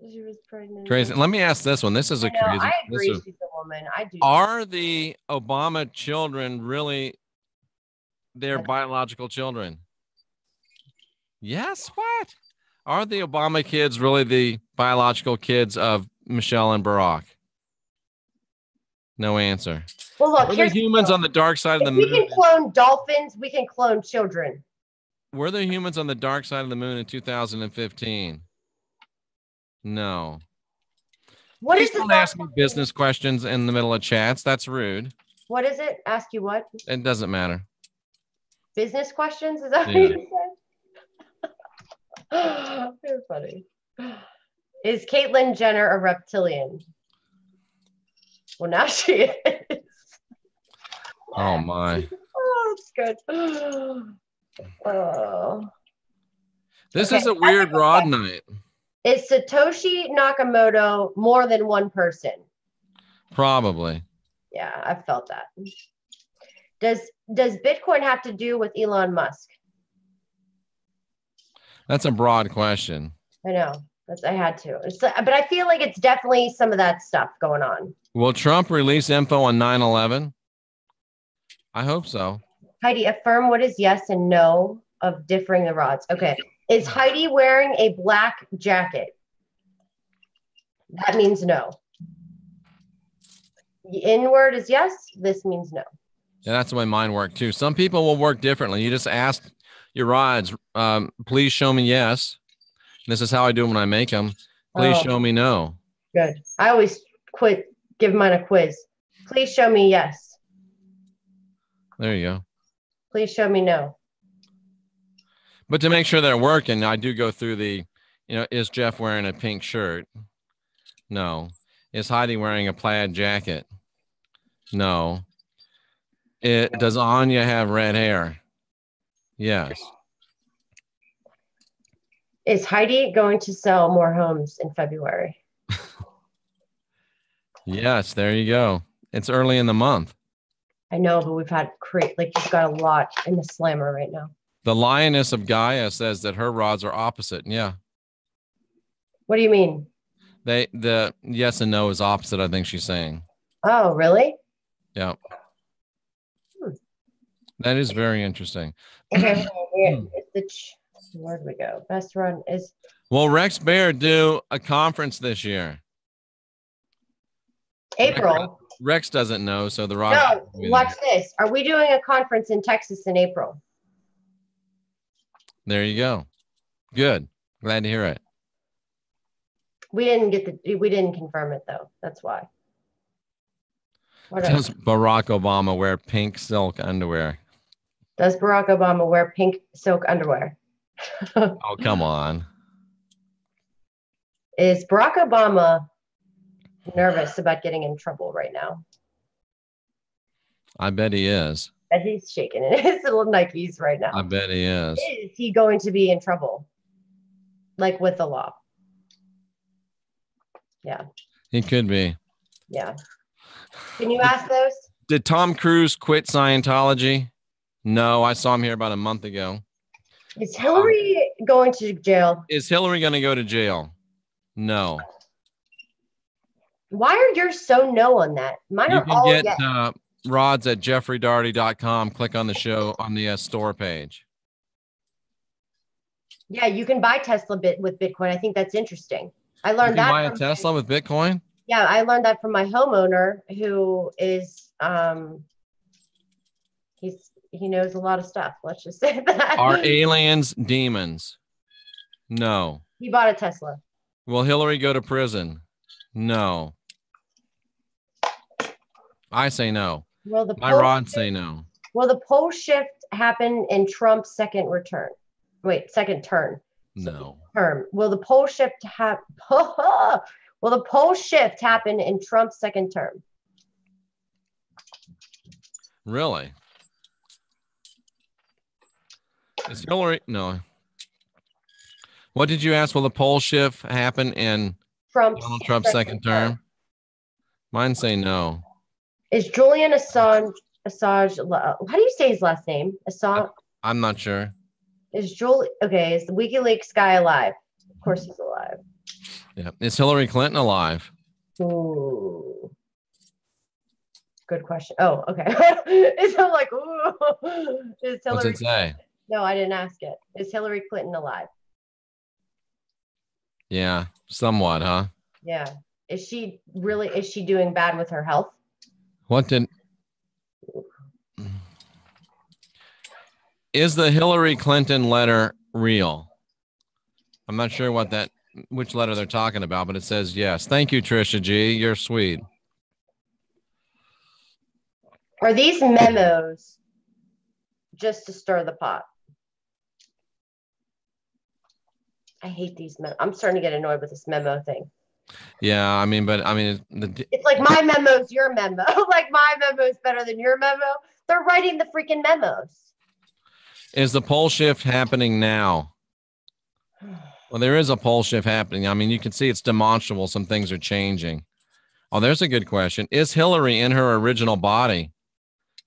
she was pregnant. Crazy. Let me ask this one. This is a crazy. I agree. She's a woman. I do. Are the Obama children really their biological children? Yes. What? Are the Obama kids really the biological kids of Michelle and Barack? No answer. Well, look, we're the humans on the dark side of the moon. We can clone dolphins. We can clone children. Were the humans on the dark side of the moon in 2015? No. Please don't ask me business questions in the middle of chats. That's rude. What is it? Ask you what? It doesn't matter. Business questions? Is that what you said? You're funny. Is Caitlyn Jenner a reptilian? Well, now she is. Oh, my. Oh, that's good. Oh. This is a weird rod night. Is Satoshi Nakamoto more than one person? Probably. Yeah, I felt that. Does Bitcoin have to do with Elon Musk? That's a broad question. I know. I had to. But I feel like it's definitely some of that stuff going on. Will Trump release info on 9/11? I hope so. Heidi, affirm what is yes and no of differing the rods. Okay. Is Heidi wearing a black jacket? That means no. The in word is yes. This means no. Yeah, that's the way mine work too. Some people will work differently. You just ask your rods, please show me yes. This is how I do them when I make them. Please show me no. Good. I always give mine a quiz. Please show me yes. There you go. Please show me no. But to make sure they're working, I do go through is Jeff wearing a pink shirt? No. Is Heidi wearing a plaid jacket? No. Does Anya have red hair? Yes. Is Heidi going to sell more homes in February? Yes, there you go. It's early in the month. I know, but we've got a lot in the slammer right now. The Lioness of Gaia says that her rods are opposite. Yeah. What do you mean? The yes and no is opposite, I think she's saying. Oh, really? Yeah. That is very interesting. Okay, where do we go? Best run is. Will Rex Bear do a conference this year? April. Rex doesn't know, so the rods. No, watch this. Are we doing a conference in Texas in April? There you go. Good. Glad to hear it. We didn't confirm it though. That's why. Does Barack Obama wear pink silk underwear? Does Barack Obama wear pink silk underwear? Oh, come on. Is Barack Obama nervous about getting in trouble right now? I bet he is. That he's shaking in his little Nikes right I now. bet he is. Is he going to be in trouble, like with the law? Yeah, He could be. yeah. Can you ask those? Did Tom Cruise quit Scientology? No, I saw him here about a month ago. Is Hillary going to jail? Is Hillary going to go to jail? No. Why are yours so no on that? Mine You are can all get yes. rods at jeffreydaugherty.com. Click on the show on the store page. Yeah, you can buy Tesla bit with Bitcoin. I think that's interesting. I You learned can that buy a from Tesla with Bitcoin? yeah, I learned that from my homeowner who is he knows a lot of stuff. Let's just say that. Are aliens demons? No. He bought a Tesla. Will Hillary go to prison? No. I say no. My rods say no. Will the pole shift happen in Trump's second return? Wait, second turn. No. Term. Will the pole shift happen? Will the pole shift happen in Trump's second term? Really? Is Hillary? No. What did you ask? Will the poll shift happen in Donald Trump's second term? Mine say no. Is Julian Assange, how do you say his last name? Assange? I'm not sure. Is the WikiLeaks guy alive? Of course he's alive. Yeah. Is Hillary Clinton alive? Ooh. Good question. Oh, okay. I'm like, ooh. Is Hillary What's it say? No, I didn't ask it. Is Hillary Clinton alive? Yeah, somewhat, huh? Yeah. Is she doing bad with her health? Is the Hillary Clinton letter real? I'm not sure which letter they're talking about, but it says yes. Thank you, Trisha G. You're sweet. Are these memos just to stir the pot? I hate these memos. I'm starting to get annoyed with this memo thing. Yeah, it's like my memo's your memo. Like my memo is better than your memo. They're writing the freaking memos. Is the pole shift happening now? Well, there is a pole shift happening. I mean, you can see it's demonstrable. Some things are changing. Oh, there's a good question. Is Hillary in her original body?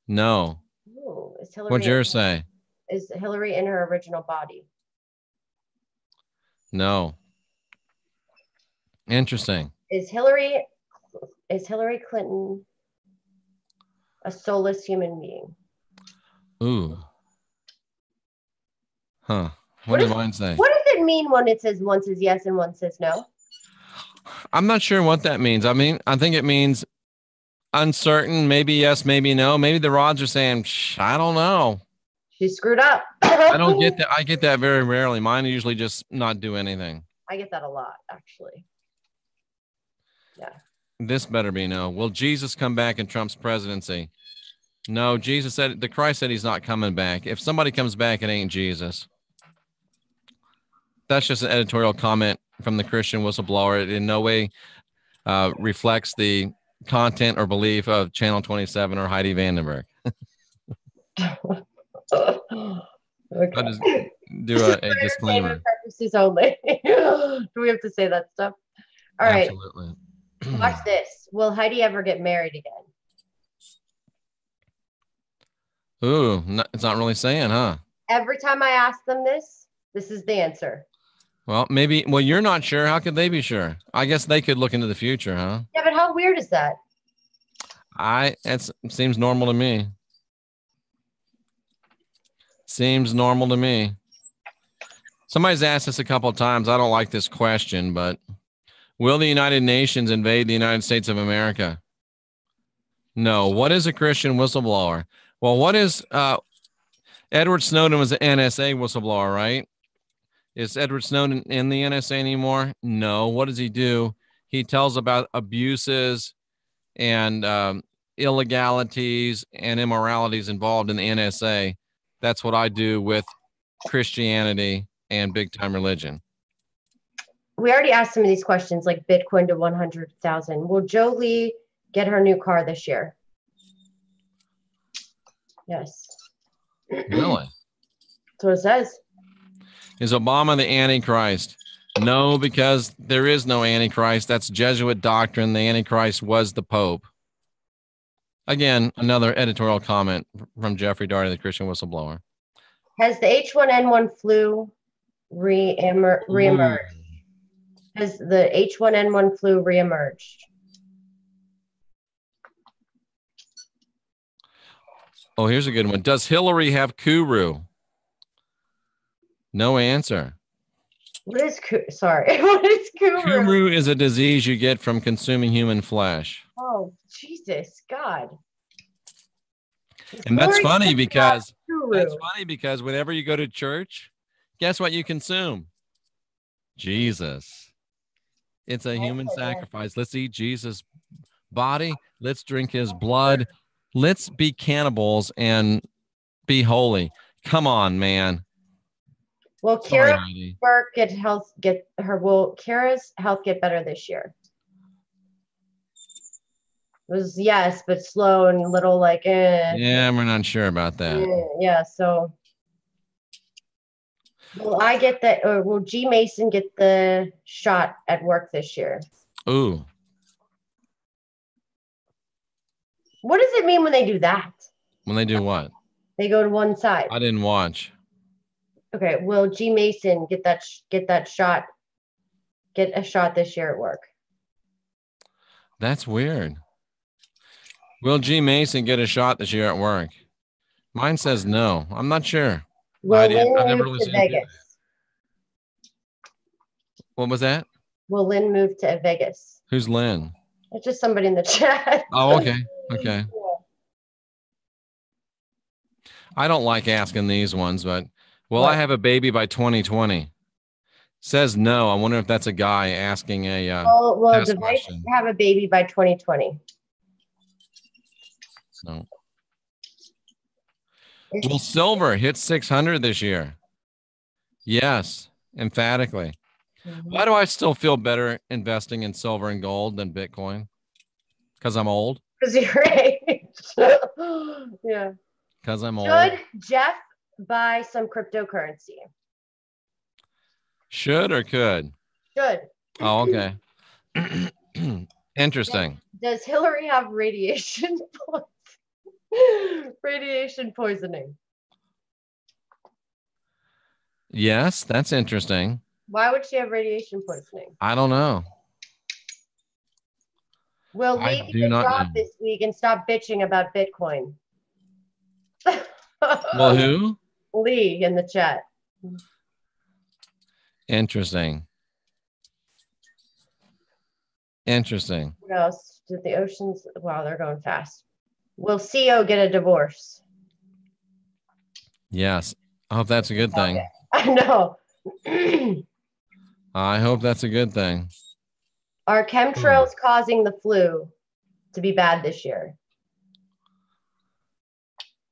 No. Ooh, What'd yours say? Is Hillary in her original body? No. Interesting. Is Hillary Clinton a soulless human being? Ooh. Huh. What did mine say? What does it mean when it says one says yes and one says no? I'm not sure what that means. I mean, I think it means uncertain, maybe yes, maybe no. Maybe the rods are saying, I don't know. She screwed up. I don't get that. I get that very rarely. Mine usually just not do anything. I get that a lot, actually. Yeah. This better be no. Will Jesus come back in Trump's presidency? No, the Christ said he's not coming back. If somebody comes back, it ain't Jesus. That's just an editorial comment from the Christian whistleblower. It in no way reflects the content or belief of Channel 27 or Heidi Vandenberg. Okay. I'll just do a disclaimer. Purposes only. Do we have to say that stuff? All right. Absolutely. Watch this. Will Heidi ever get married again? Ooh, it's not really saying, huh? Every time I ask them this is the answer. Well, maybe. Well, you're not sure. How could they be sure? I guess they could look into the future, huh? Yeah, but how weird is that? It seems normal to me. Seems normal to me. Somebody's asked this a couple of times. I don't like this question, but will the United Nations invade the United States of America? No. What is a Christian whistleblower? Well, what is Edward Snowden was an NSA whistleblower, right? Is Edward Snowden in the NSA anymore? No. What does he do? He tells about abuses and illegalities and immoralities involved in the NSA. That's what I do with Christianity and big time religion. We already asked some of these questions, like Bitcoin to 100,000. Will Jolie get her new car this year? Yes. Really? That's what it says. Is Obama the Antichrist? No, because there is no Antichrist. That's Jesuit doctrine. The Antichrist was the Pope. Again, another editorial comment from Jeffrey Daugherty, the Christian whistleblower. Has the H1N1 flu reemerged? Has the H1N1 flu reemerged? Oh, here's a good one. Does Hillary have Kuru? No answer. What is sorry? What is Kuru? Kuru is a disease you get from consuming human flesh. Oh, Jesus, God. And that's funny because whenever you go to church, guess what you consume? Jesus. It's a human sacrifice. Let's eat Jesus' body. Let's drink his blood. Let's be cannibals and be holy. Come on, man. Will Kara's health get better this year? It was yes, but slow and little like Yeah, we're not sure about that. Yeah, so will I get that, or will G Mason get the shot at work this year? Ooh. What does it mean when they do that? When they do what? They go to one side. I didn't watch. Okay, will G Mason get a shot this year at work? That's weird. Will G Mason get a shot this year at work? Mine says no. I'm not sure. Will Lynn move to Vegas? What was that? Will Lynn move to Vegas? Who's Lynn? It's just somebody in the chat. Oh, okay. Okay. I don't like asking these ones, but will I have a baby by 2020? Says no. I wonder if that's a guy asking a will Device have a baby by 2020? No. Will silver hit 600 this year? Yes, emphatically. Mm-hmm. Why do I still feel better investing in silver and gold than Bitcoin? Because I'm old? Because you're age. Yeah. Because I'm old. Should Jeff buy some cryptocurrency? Should or could? Should. Oh, okay. Interesting. Does Hillary have radiation poisoning? Yes, that's interesting. Why would she have radiation poisoning? I don't know. Will Lee get the job this week and stop bitching about Bitcoin? Well, who? Lee in the chat. Interesting. Interesting. What else? Did the oceans? Wow, they're going fast. Will CO get a divorce? Yes. I hope that's a good thing. I know. I hope that's a good thing. Are chemtrails causing the flu to be bad this year?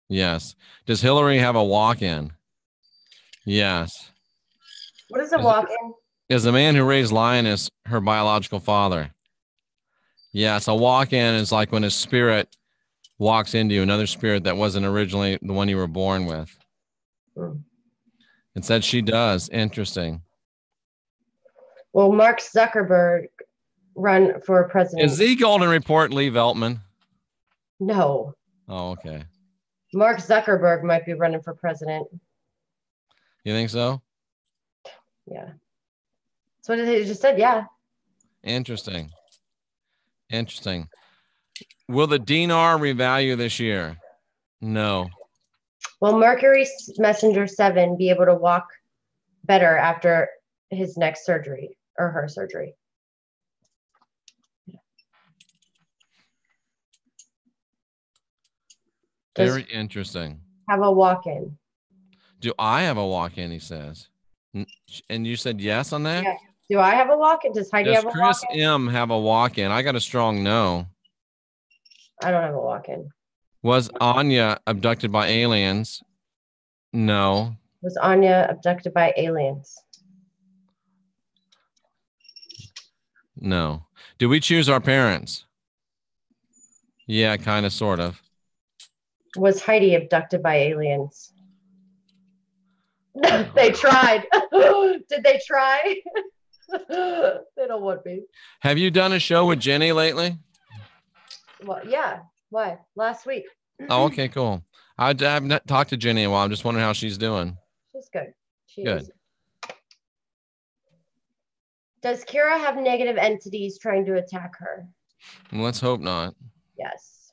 Yes. Does Hillary have a walk-in? Yes. What is a walk-in? Is the man who raised Lioness her biological father? Yes. A walk-in is like when a spirit walks into you, another spirit that wasn't originally the one you were born with. It said she does. Interesting. Will Mark Zuckerberg run for president? Is the Golden Report Lee Veltman? No. Oh, okay. Mark Zuckerberg might be running for president. You think so? Yeah. That's what it just said. Yeah. Interesting. Interesting. Will the dinar revalue this year? No. Will Mercury Messenger 7 be able to walk better after his next surgery or her surgery? Very interesting. Have a walk-in. Do I have a walk-in, he says. And you said yes on that? Yeah. Do I have a walk-in? Does Heidi have a walk-in? Does Chris M have a walk-in? I got a strong no. I don't have a walk-in. Was Anya abducted by aliens? No. Was Anya abducted by aliens? No. Did we choose our parents? Yeah, kind of, sort of. Was Heidi abducted by aliens? They tried. Did they try? They don't want me. Have you done a show with Jenny lately? Well, yeah. Why? Last week. Oh, okay, cool. I've not talked to Jenny in a while. I'm just wondering how she's doing. She's good. She Good. is. Does Kira have negative entities trying to attack her? Let's hope not. Yes.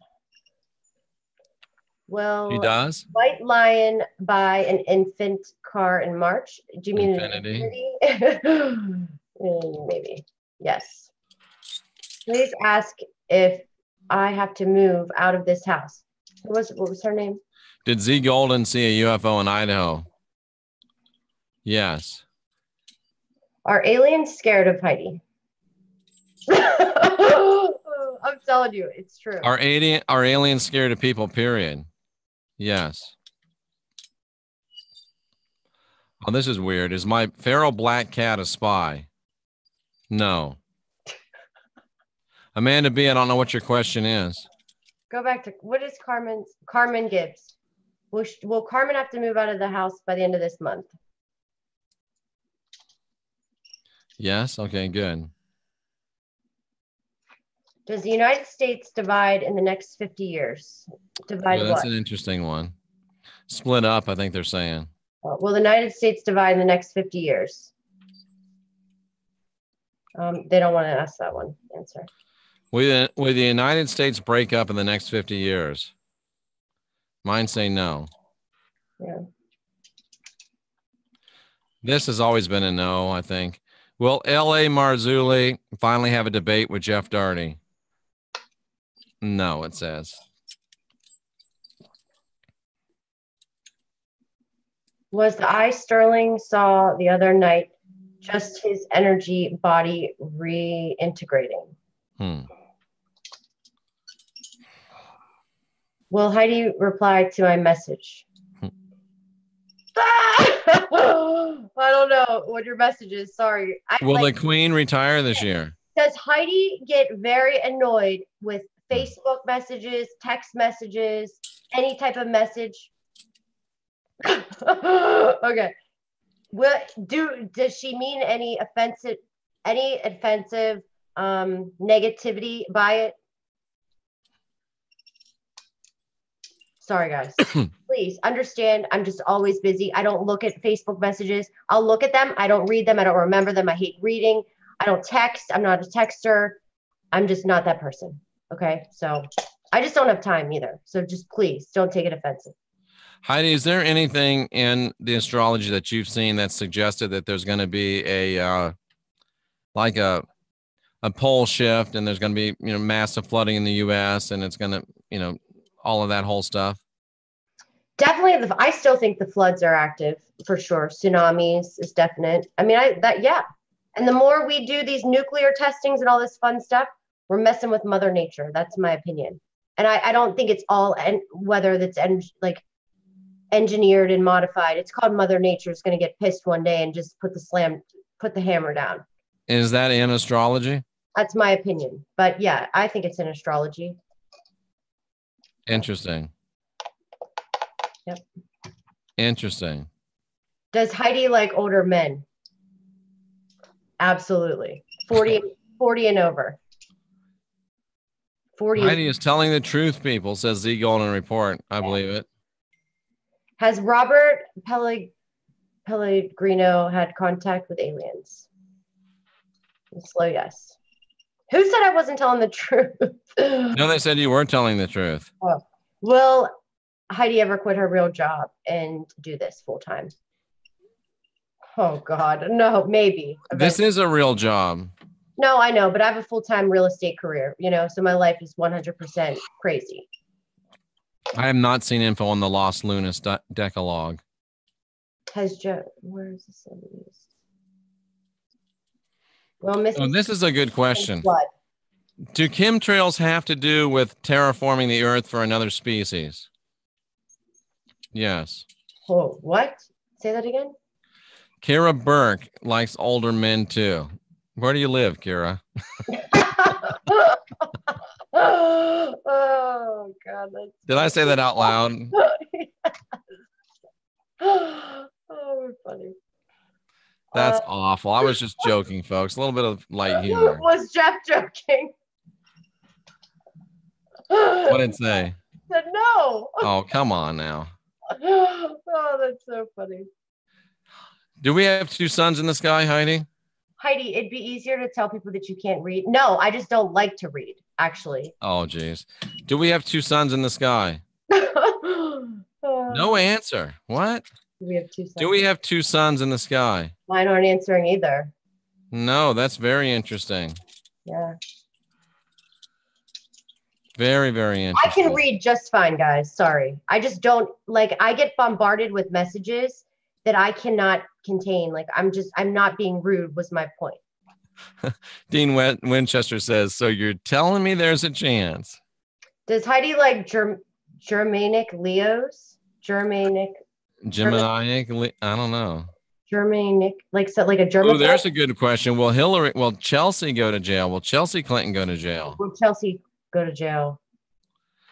Will She does? White Lion buy an infant car in March? Do you mean Infinity? Maybe. Yes. Please ask if I have to move out of this house. What was her name? Did Z Golden see a UFO in Idaho? Yes. Are aliens scared of Heidi? I'm telling you, it's true. Are aliens scared of people, period? Yes. Oh, this is weird. Is my feral black cat a spy? No. Amanda B., I don't know what your question is. Go back to, what is Carmen Gibbs? Will Carmen have to move out of the house by the end of this month? Yes. Okay, good. Does the United States divide in the next 50 years? Divide That's what? an interesting one. Split up, I think they're saying. Will the United States divide in the next 50 years? They don't want to ask that one. Answer. Will the United States break up in the next 50 years? Mine say no. Yeah. This has always been a no, I think. Will L.A. Marzulli finally have a debate with Jeff Daugherty? No, it says. Was the eye Sterling saw the other night just his energy body reintegrating? Will Heidi reply to my message? I don't know what your message is. Sorry. Will the Queen retire this year? Does Heidi get very annoyed with Facebook messages, text messages, any type of message? Okay. Does she mean any offensive negativity by it? Sorry, guys. Please understand, I'm just always busy. I don't look at Facebook messages. I'll look at them. I don't read them. I don't remember them. I hate reading. I don't text. I'm not a texter. I'm just not that person. Okay. So I just don't have time either. So just please don't take it offensive. Heidi, is there anything in the astrology that you've seen that suggested that there's going to be a pole shift and there's going to be, massive flooding in the U.S. and it's going to, all of that whole stuff? Definitely. I still think the floods are active for sure. Tsunamis is definite. I mean, yeah. And the more we do these nuclear testings and all this fun stuff, we're messing with Mother Nature. That's my opinion. And I don't think it's all, and whether that's engineered and modified. It's called Mother Nature is going to get pissed one day and just put the hammer down. Is that in astrology? That's my opinion. But yeah, I think it's in astrology. Interesting. Yep. Interesting. Does Heidi like older men? Absolutely. 40 and over. 40. Heidi is telling the truth, people, says Z Golden Report. I believe it. Has Robert Pellegrino had contact with aliens? Slow yes. Who said I wasn't telling the truth? No, they said you weren't telling the truth. Oh. Will Heidi ever quit her real job and do this full time? Oh God, no, maybe. This is a real job. No, I know, but I have a full-time real estate career, so my life is 100% crazy. I have not seen info on the Lost Lunas Decalogue. Where is this? Well, this is a good question. What? Do chemtrails have to do with terraforming the Earth for another species? Yes. Oh, what? Say that again. Kira Burke likes older men too. Where do you live, Kira? Oh God, Did I say that out loud? Oh, we're funny. That's awful. I was just joking, folks. A little bit of light humor. Was Jeff joking? What did it say? Said no. Oh, come on now. Oh, that's so funny. Do we have two suns in the sky, Heidi? Heidi, it'd be easier to tell people that you can't read. No, I just don't like to read, actually. Oh, geez. Do we have two suns in the sky? No answer. What? Do we have two suns? Do we have two suns in the sky? Mine aren't answering either. No, that's very interesting. Yeah. Very, very interesting. I can read just fine, guys. Sorry. I just don't like, I get bombarded with messages that I cannot contain. Like, I'm not being rude was my point. Dean Winchester says, so you're telling me there's a chance. Does Heidi like Germanic Leos? Germanic. Gemini? I don't know. Germanic, like a German. Oh, there's a good question. Will Chelsea go to jail? Will Chelsea Clinton go to jail? Will Chelsea go to jail?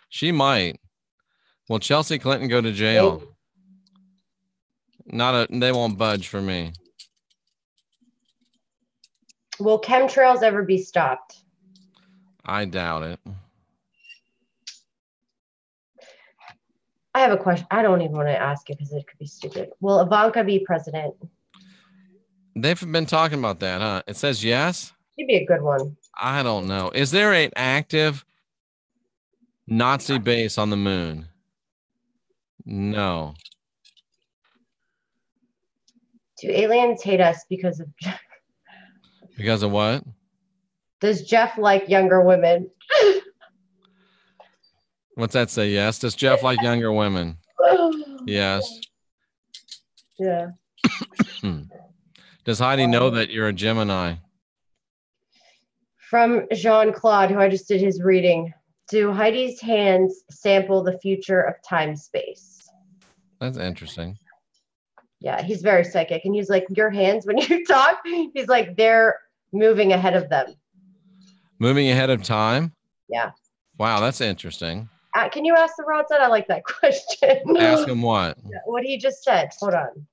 She might. Will Chelsea Clinton go to jail? They won't budge for me. Will chemtrails ever be stopped? I doubt it. I have a question. I don't even want to ask it because it could be stupid. Will Ivanka be president? They've been talking about that, huh? It says yes. She'd be a good one. I don't know. Is there an active Nazi base on the moon? No. Do aliens hate us because of Because of what? Does Jeff like younger women? What's that say? Yes. Does Jeff like younger women? Yes. Yeah. Does Heidi know that you're a Gemini? From Jean-Claude, who I just did his reading. Do Heidi's hands sample the future of time-space? That's interesting. Yeah, he's very psychic. And he's like, your hands, when you talk, he's like, they're moving ahead of them. Moving ahead of time? Yeah. Wow, that's interesting. Can you ask the Rod Set? I like that question. Ask him what? What he just said. Hold on.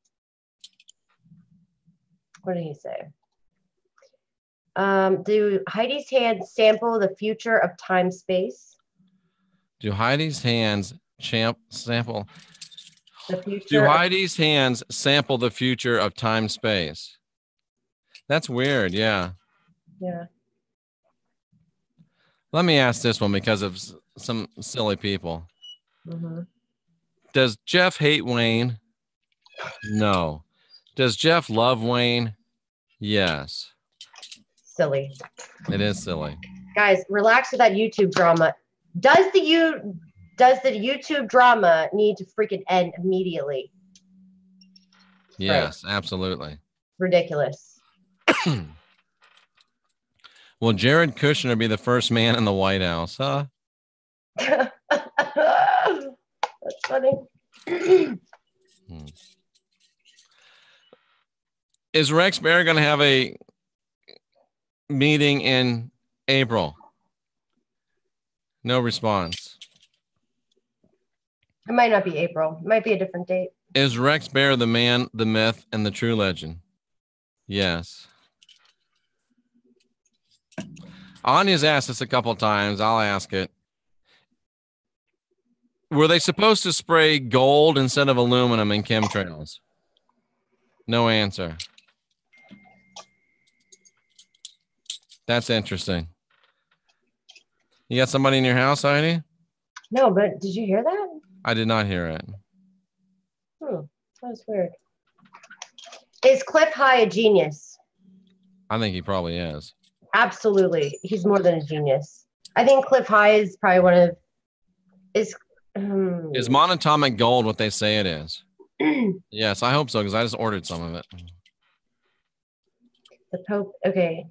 What did he say? Do Heidi's hands sample the future of time space? Do Heidi's hands sample The future. Do Heidi's hands sample the future of time space? That's weird. Yeah. Yeah. Let me ask this one because of some silly people. Mm-hmm. Does Jeff hate Wayne? No. Does Jeff love Wayne? Yes. Silly. It is silly. Guys, relax with that YouTube drama. Does the YouTube drama need to freaking end immediately? Yes, right. Absolutely. Ridiculous. Will Jared Kushner be the first man in the White House? Huh? That's funny. Is Rex Bear going to have a meeting in April? No response. It might not be April. It might be a different date. Is Rex Bear the man, the myth, and the true legend? Yes. Anya's asked this a couple of times. I'll ask it. Were they supposed to spray gold instead of aluminum in chemtrails? No answer. That's interesting. You got somebody in your house, Heidi? No, but did you hear that? I did not hear it. That was weird. Is Cliff High a genius? I think he probably is. Absolutely. He's more than a genius. I think Cliff High is probably one of... Is monatomic gold what they say it is? Yes, I hope so, because I just ordered some of it. The Pope, okay.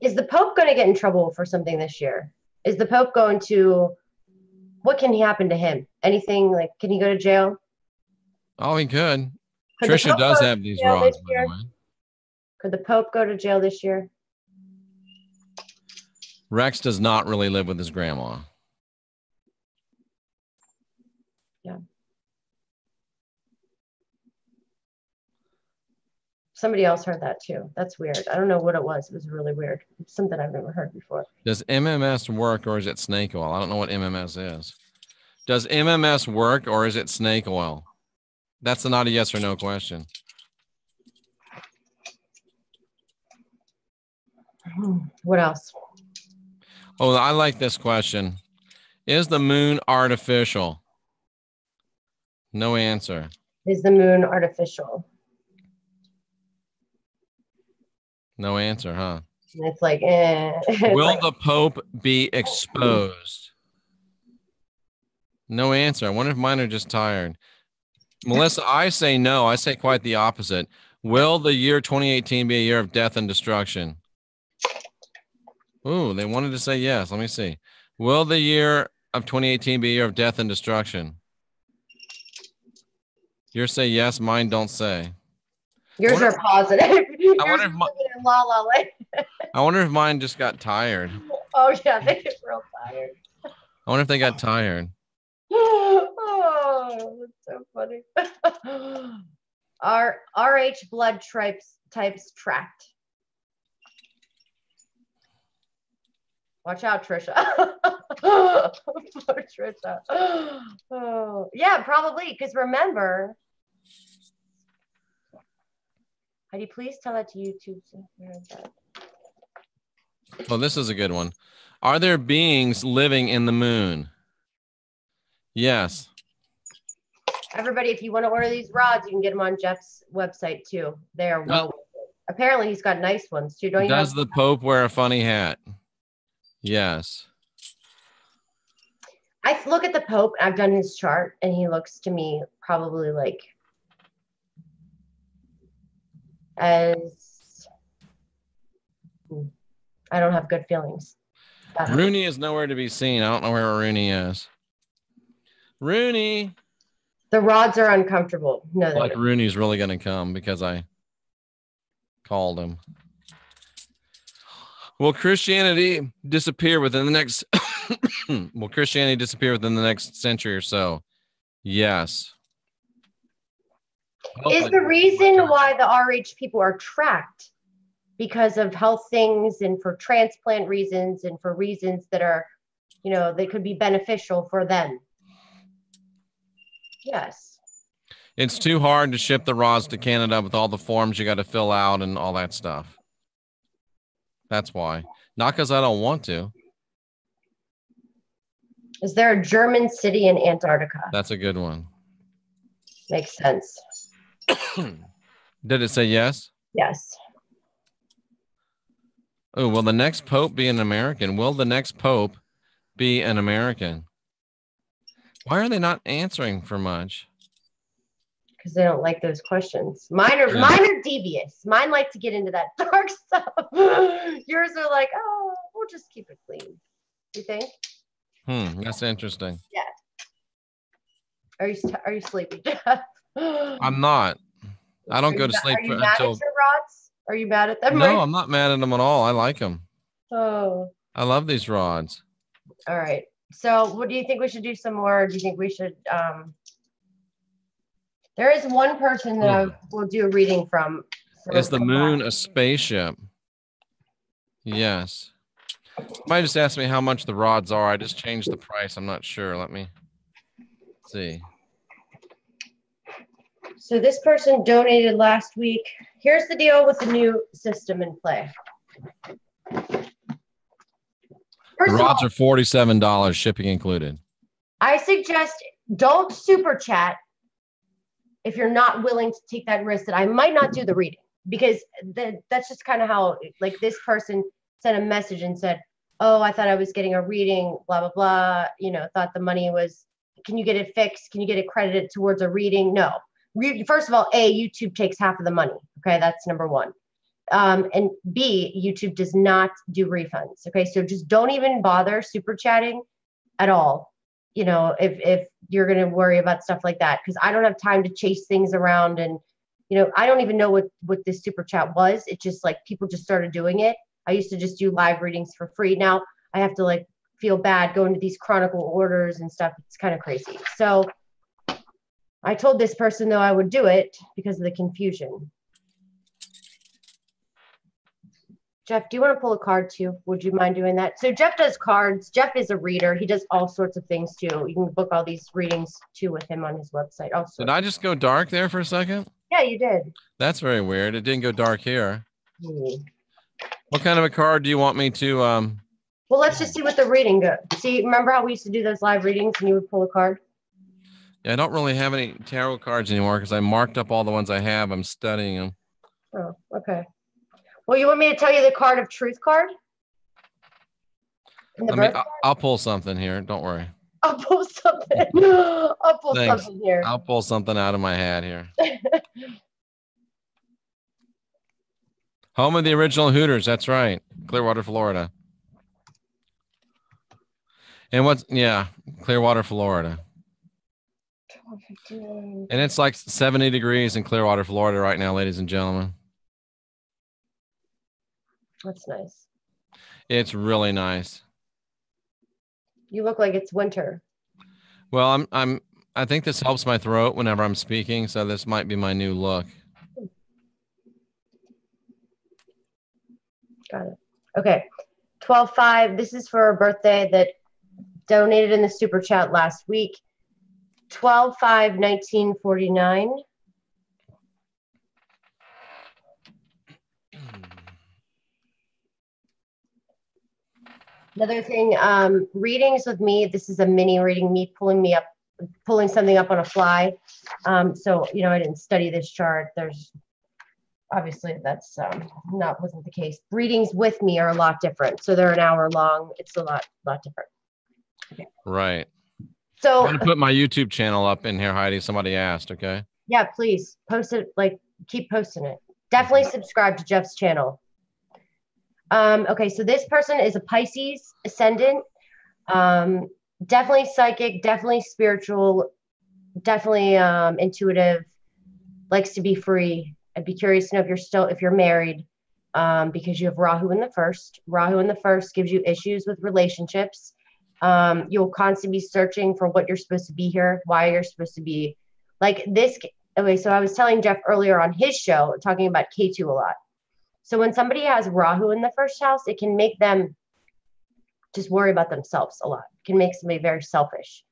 Is the Pope going to get in trouble for something this year? Is the Pope going to... What can happen to him? Anything, like, can he go to jail? Oh, he could. Could the Trisha Pope does go have to these jail rods, this by year? the way. Could the Pope go to jail this year? Rex does not really live with his grandma. Yeah. Somebody else heard that too. That's weird. I don't know what it was. It was really weird. It's something I've never heard before. Does MMS work or is it snake oil? I don't know what MMS is. Does MMS work or is it snake oil? That's not a yes or no question. What else? Oh, I like this question. Is the moon artificial? No answer. Is the moon artificial? No answer, huh? And it's like, It's Will like, the Pope be exposed? No answer. I wonder if mine are just tired. Melissa, I say no. I say quite the opposite. Will the year 2018 be a year of death and destruction? Ooh, they wanted to say yes. Let me see. Will the year of 2018 be a year of death and destruction? Yours say yes. Mine don't say. yours are positive. Yours are wonder if living in La La Land. I wonder if mine just got tired. Oh yeah, they get real tired. I wonder if they got tired. Oh, that's so funny. Our RH blood types tracked. Watch out, Trisha. Poor Trisha. Oh, yeah, probably. Because remember, Heidi, please tell that to YouTube. Oh, this is a good one. Are there beings living in the moon? Yes. Everybody, if you want to order these rods, you can get them on Jeff's website too. They are well. Apparently, he's got nice ones too. Don't you? Does the Pope wear a funny hat? Yes. I look at the Pope. I've done his chart, and he looks to me probably like as I don't have good feelings. Rooney is nowhere to be seen. I don't know where Rooney is. Rooney. The rods are uncomfortable. No, like Rooney's really going to come because I called him. Will Christianity disappear within the next will Christianity disappear within the next century or so? Yes. Is the reason why the RH people are tracked because of health things and for transplant reasons and for reasons that are, you know, they could be beneficial for them? Yes. It's too hard to ship the rods to Canada with all the forms you got to fill out and all that stuff. That's why. Not because I don't want to. Is there a German city in Antarctica? That's a good one. Makes sense. Did it say yes? Yes. Oh, will the next pope be an American? Will the next pope be an American? Why are they not answering for much? Because they don't like those questions. Mine are devious. Mine like to get into that dark stuff. Yours are like, oh, we'll just keep it clean. You think? That's interesting. Yeah. Are you sleepy, Jeff? I'm not. I don't go to sleep until. Are you mad at your rods? Are you mad at them? No, I'm not mad at them at all. I like them. Oh. I love these rods. All right. So, what do you think we should do some more? Do you think we should? There is one person that I will do a reading from. Is the moon a spaceship? Yes. Somebody just asked me how much the rods are. I just changed the price. I'm not sure. Let me see. So this person donated last week. Here's the deal with the new system in play. The rods are $47, shipping included. I suggest don't super chat if you're not willing to take that risk that I might not do the reading, because that's just kind of how, like, this person sent a message and said, oh, I thought I was getting a reading, blah, blah, blah. You know, thought the money was, can you get it fixed? Can you get it credited towards a reading? No. First of all, A, YouTube takes half of the money. Okay, that's number one. And B, YouTube does not do refunds. Okay, so just don't even bother super chatting at all. You know, if you're going to worry about stuff like that, because I don't have time to chase things around and I don't even know what this super chat was. It just like people just started doing it. I used to just do live readings for free. Now I have to like feel bad going to these chronicle orders and stuff. It's kind of crazy. So I told this person though I would do it because of the confusion. Jeff, do you want to pull a card too? Would you mind doing that? So Jeff does cards. Jeff is a reader. He does all sorts of things too. You can book all these readings too with him on his website. Also, did I just go dark there for a second? Yeah, you did. That's very weird. It didn't go dark here. Hmm. What kind of a card do you want me to? Well, let's just see what the reading goes. See, remember how we used to do those live readings and you would pull a card? Yeah, I don't really have any tarot cards anymore because I marked up all the ones I have. I'm studying them. Oh, okay. Well, you want me to tell you the card of truth card? I'll pull something here. Don't worry. I'll pull something. I'll pull something here. I'll pull something out of my hat here. Home of the original Hooters. That's right. Clearwater, Florida. And Clearwater, Florida. And it's like 70 degrees in Clearwater, Florida right now, ladies and gentlemen. That's nice. It's really nice. You look like it's winter. Well, I think this helps my throat whenever I'm speaking, so this might be my new look. Got it. Okay. 12/5. This is for a birthday that donated in the super chat last week. 12/5/1949. Another thing, readings with me. This is a mini reading, me pulling something up on a fly. So, I didn't study this chart. There's obviously that's wasn't the case. Readings with me are a lot different. So they're an hour long. It's a lot different. Okay. Right. So I'm going to put my YouTube channel up in here, Heidi. Somebody asked, okay? Yeah, please post it. Keep posting it. Definitely subscribe to Jeff's channel. Okay, so this person is a Pisces ascendant. Definitely psychic, definitely spiritual, definitely intuitive, likes to be free. I'd be curious to know if you're married, because you have Rahu in the first. Rahu in the first gives you issues with relationships. You'll constantly be searching for what you're supposed to be here, why you're supposed to be like this. Okay, so I was telling Jeff earlier on his show, talking about K2 a lot. So when somebody has Rahu in the first house, it can make them just worry about themselves a lot. It can make somebody very selfish.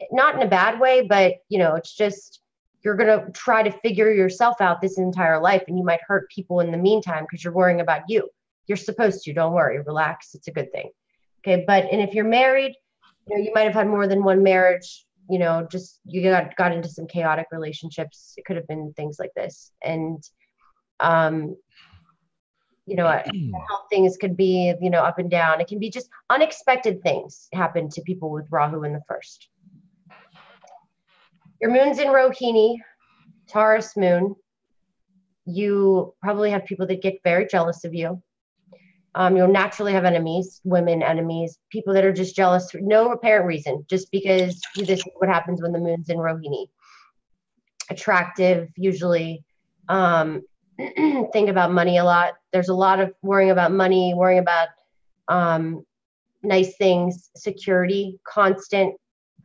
Not in a bad way, but it's just you're going to try to figure yourself out this entire life, and you might hurt people in the meantime because you're worrying about you. You're supposed to. Don't worry. Relax. It's a good thing. Okay, and if you're married, you might have had more than one marriage. Just you got into some chaotic relationships. It could have been things like this, and how things could be, up and down. It can be just unexpected things happen to people with Rahu in the first. Your moon's in Rohini, Taurus moon. You probably have people that get very jealous of you. You'll naturally have enemies, women enemies, people that are just jealous for no apparent reason, just because this is what happens when the moon's in Rohini. Attractive, usually. Think about money a lot. There's a lot of worrying about money, worrying about nice things, security, constant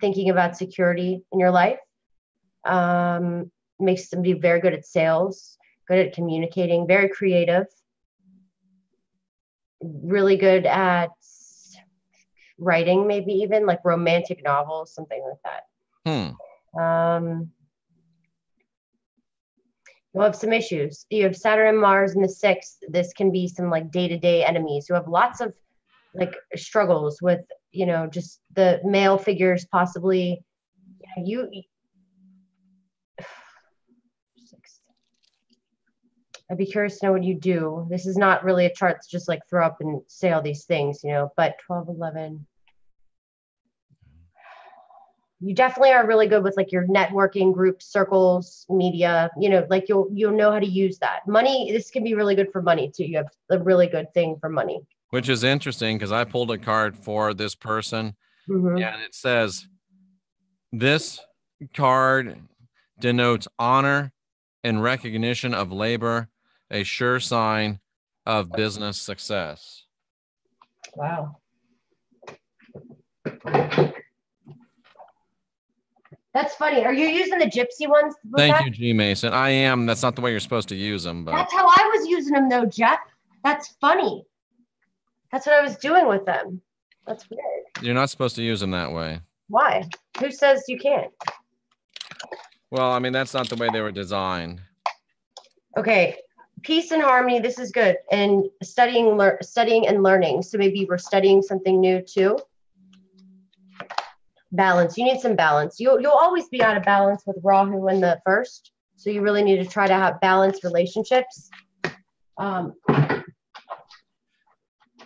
thinking about security in your life. Makes them be very good at sales, good at communicating, very creative, really good at writing, maybe even like romantic novels, something like that. You'll have some issues. You have Saturn and Mars in the 6th. This can be some like day-to-day enemies. You have lots of like struggles with, just the male figures, possibly. I'd be curious to know what you do. This is not really a chart to just like throw up and say all these things, but 12/11. You definitely are really good with like your networking groups, circles, media, like you'll know how to use that. Money, this can be really good for money too. You have a really good thing for money. Which is interesting because I pulled a card for this person, and it says, this card denotes honor in recognition of labor, a sure sign of business success. Wow. That's funny. Are you using the gypsy ones? Thank you, G. Mason. I am. That's not the way you're supposed to use them, but that's how I was using them, though, Jeff. That's funny. That's what I was doing with them. That's weird. You're not supposed to use them that way. Why? Who says you can't? Well, I mean, that's not the way they were designed. Okay. Peace and harmony. This is good. And studying and learning. So maybe we're studying something new too. Balance. You need some balance. You'll always be out of balance with Rahu in the first. So you really need to try to have balanced relationships.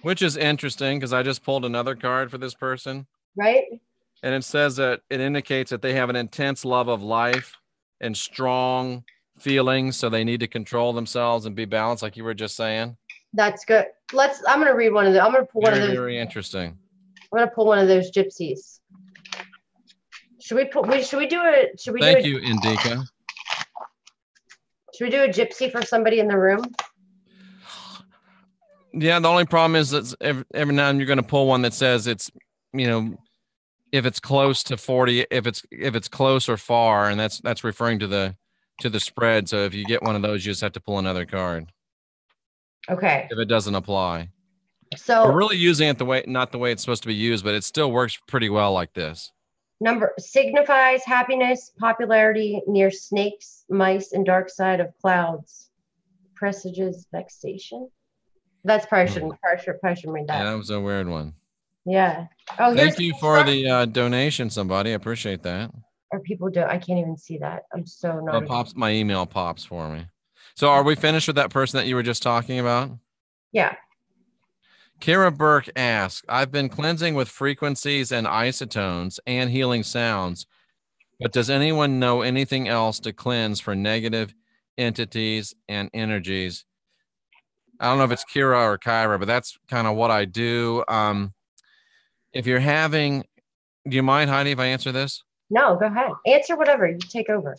Which is interesting because I just pulled another card for this person. Right. And it says that it indicates that they have an intense love of life and strong feelings. So they need to control themselves and be balanced, like you were just saying. That's good. I'm going to read one of them. I'm going to pull one of those. Very interesting. I'm going to pull one of those gypsies. Should we do it? Thank you, Indika. Should we do a gypsy for somebody in the room? Yeah, the only problem is that every now and then you're going to pull one that says it's, if it's close to 40, if it's close or far, and that's referring to the spread. So if you get one of those, you just have to pull another card. Okay. If it doesn't apply. So we're really using it not the way it's supposed to be used, but it still works pretty well like this. Number signifies happiness, popularity near snakes, mice, and dark side of clouds. Presages vexation. That's probably shouldn't read that. Yeah, that was a weird one. Yeah. Oh, thank you for the donation, somebody. I appreciate that. Or people do. I can't even see that. I'm so not. My email pops for me. So are we finished with that person that you were just talking about? Yeah. Kara Burke asks, I've been cleansing with frequencies and isotones and healing sounds, but does anyone know anything else to cleanse for negative entities and energies? I don't know if it's Kira or Kyra, but that's kind of what I do. If you're having, do you mind, Heidi, if I answer this? No, go ahead. Answer whatever. You take over.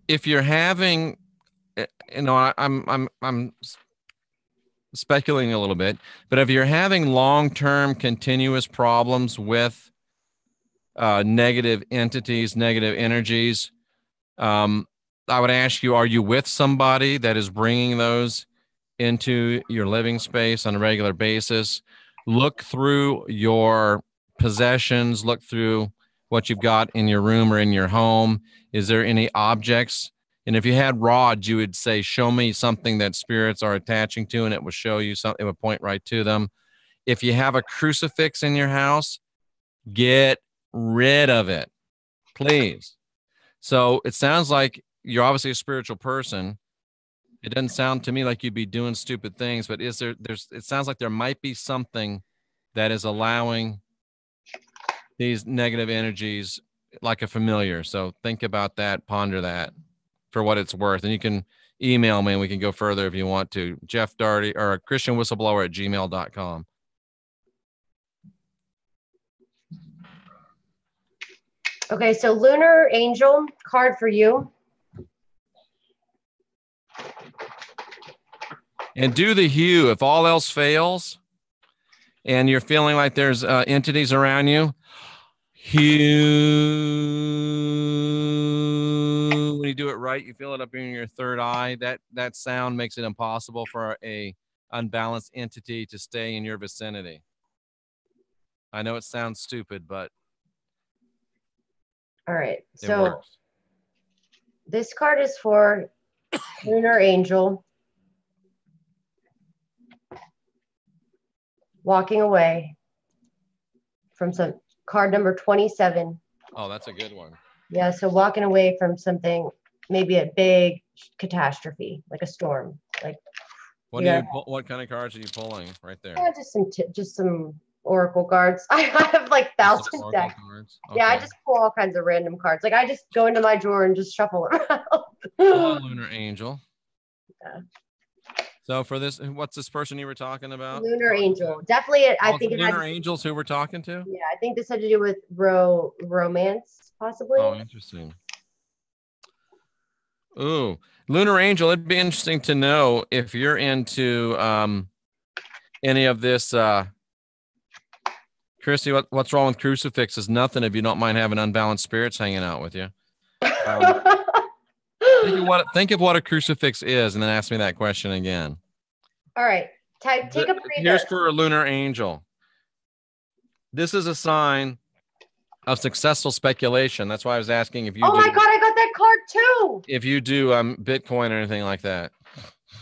If you're having, I'm speculating a little bit, but if you're having long-term continuous problems with negative entities, negative energies, I would ask you, are you with somebody that is bringing those into your living space on a regular basis? Look through your possessions, look through what you've got in your room or in your home. Is there any objects? And if you had rods, you would say, show me something that spirits are attaching to, and it will show you something, it would point right to them. If you have a crucifix in your house, get rid of it, please. So it sounds like you're obviously a spiritual person. It doesn't sound to me like you'd be doing stupid things, but it sounds like there might be something that is allowing these negative energies like a familiar. So think about that, ponder that for what it's worth. And you can email me and we can go further if you want to. Jeff Daugherty or christianwhistleblower@gmail.com. Okay, so Lunar Angel card for you. And do the hue. If all else fails and you're feeling like there's entities around you, hue. When you do it right, you feel it up in your third eye. That sound makes it impossible for a unbalanced entity to stay in your vicinity. I know it sounds stupid, but all right. So this card is for Lunar Angel. Walking away from some card number 27. Oh, that's a good one. Yeah, so walking away from something, maybe a big catastrophe, like a storm. Like what kind of cards are you pulling right there? Yeah, just some oracle cards. I have like thousands of decks. Okay. Yeah, I just pull all kinds of random cards. Like I just go into my drawer and just shuffle them out. Hello, Lunar Angel. Yeah. So for this, what's this person you were talking about? Lunar Angel. Definitely, I think Lunar Angels who we're talking to? Yeah, I think this had to do with romance, possibly. Oh, interesting. Ooh, Lunar Angel. It'd be interesting to know if you're into any of this. Christy, what's wrong with crucifixes? Nothing if you don't mind having unbalanced spirits hanging out with you. Think of what a crucifix is, and then ask me that question again. All right, take a breather. Here's for a Lunar Angel. This is a sign of successful speculation. That's why I was asking if you. Oh my God, I got that card too. If you do Bitcoin or anything like that.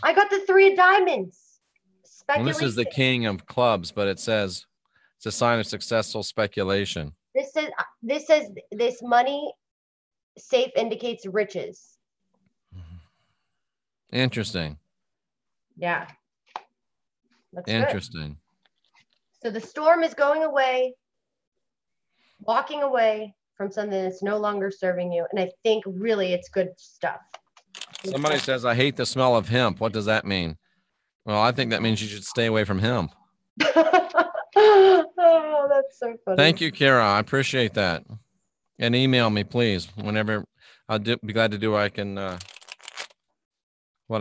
I got the 3 of diamonds. Well, this is the king of clubs, but it says it's a sign of successful speculation. This says this money safe indicates riches. Interesting. Yeah. That's interesting. Good. So the storm is going away, walking away from something that's no longer serving you. And I think really it's good stuff. Somebody says, I hate the smell of hemp. What does that mean? Well, I think that means you should stay away from hemp. Oh, that's so funny. Thank you, Kara. I appreciate that. And email me, please. Whenever I'll be glad to do what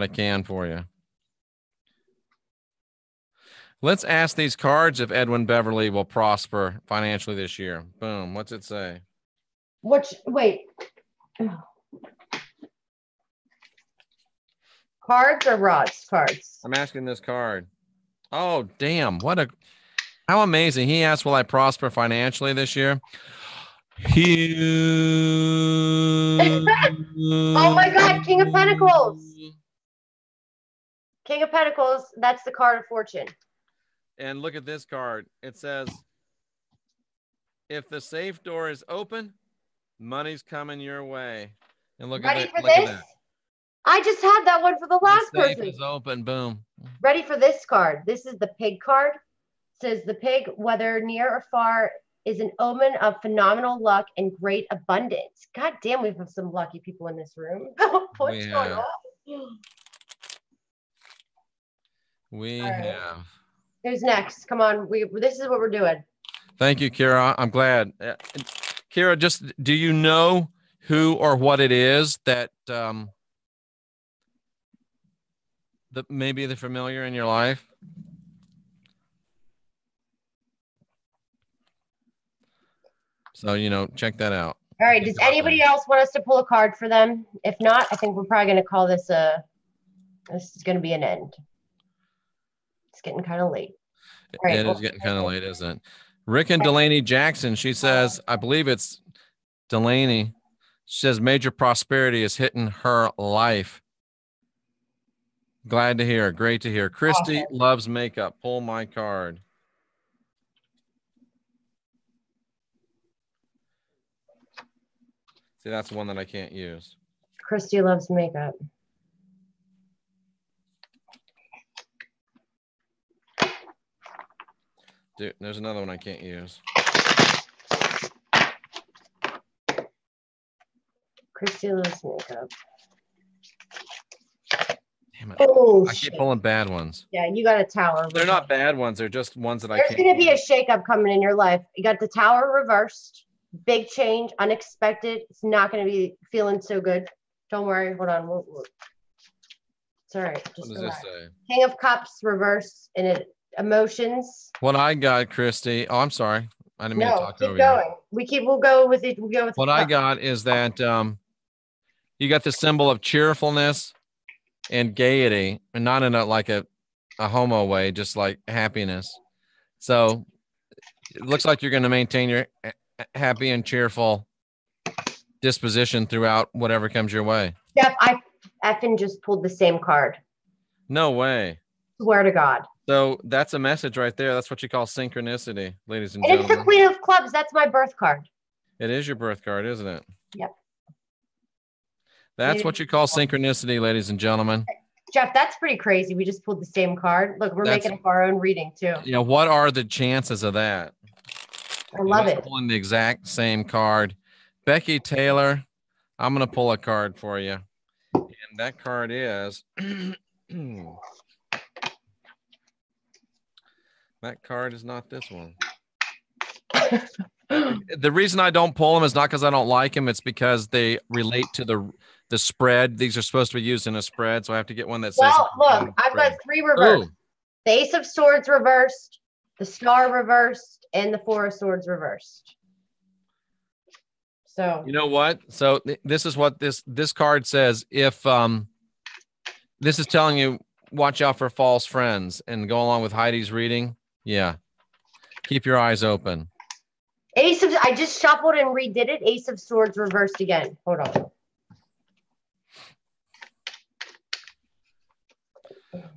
I can for you. Let's ask these cards if Edwin Beverly will prosper financially this year. Boom. What's it say? Wait. Cards or rods? Cards. I'm asking this card. Oh, damn. How amazing. He asked, will I prosper financially this year? Oh my God, King of Pentacles. King of Pentacles, that's the card of fortune. And look at this card. It says, if the safe door is open, money's coming your way. And look Ready at for this? I just had that one for the last person. The safe is open. Boom. Ready for this card? This is the pig card. It says the pig, whether near or far, is an omen of phenomenal luck and great abundance. God damn, we have some lucky people in this room. What's going on? We have. Who's next? Come on. This is what we're doing. Thank you, Kira. I'm glad. Kira, just do you know who or what it is that maybe they're familiar in your life? So, check that out. All right. Does anybody else want us to pull a card for them? If not, I think we're probably going to call this this is going to be an end. It's getting kind of late. It is getting kind of late, isn't it? Rick and Delaney Jackson, she says, I believe it's Delaney. She says major prosperity is hitting her life. Glad to hear. Great to hear. Christy loves makeup. Pull my card. See, that's the one that I can't use. Christy loves makeup. Dude, there's another one I can't use. Christy loves makeup. Damn it. Oh, I keep pulling bad ones. Yeah, you got a tower. They're not bad ones. They're just ones that I can't. There's going to be a shakeup coming in your life. You got the tower reversed. Big change, unexpected. It's not going to be feeling so good. Don't worry. Hold on. It's all right. Just what does this say? King of Cups reversed and emotions. What I got, Christy. Oh, I'm sorry. I didn't mean to talk over you. Keep going. We'll go with it. We'll go with what I got is that you got the symbol of cheerfulness and gaiety, and not in a homo way, just like happiness. So it looks like you're going to maintain your happy and cheerful disposition throughout whatever comes your way. Jeff, I effing just pulled the same card. No way. Swear to God. So that's a message right there. That's what you call synchronicity, ladies and gentlemen. It's the Queen of Clubs. That's my birth card. It is your birth card, isn't it? Yep. That's what you call synchronicity, ladies and gentlemen. Jeff, that's pretty crazy. We just pulled the same card. Look, we're making up our own reading too. Yeah. What are the chances of that? I love it. Pulling the exact same card. Becky Taylor, I'm going to pull a card for you. And that card is... that card is not this one. The reason I don't pull them is not because I don't like them. It's because they relate to the spread. These are supposed to be used in a spread, so I have to get one that says. Well, look, I've got 3 reversed. Ooh. The Ace of Swords reversed, the Star reversed, and the 4 of Swords reversed. So you know what? So this is what this card says. If this is telling you, watch out for false friends, and go along with Heidi's reading. Yeah, keep your eyes open. I just shuffled and redid it. Ace of Swords reversed again. Hold on.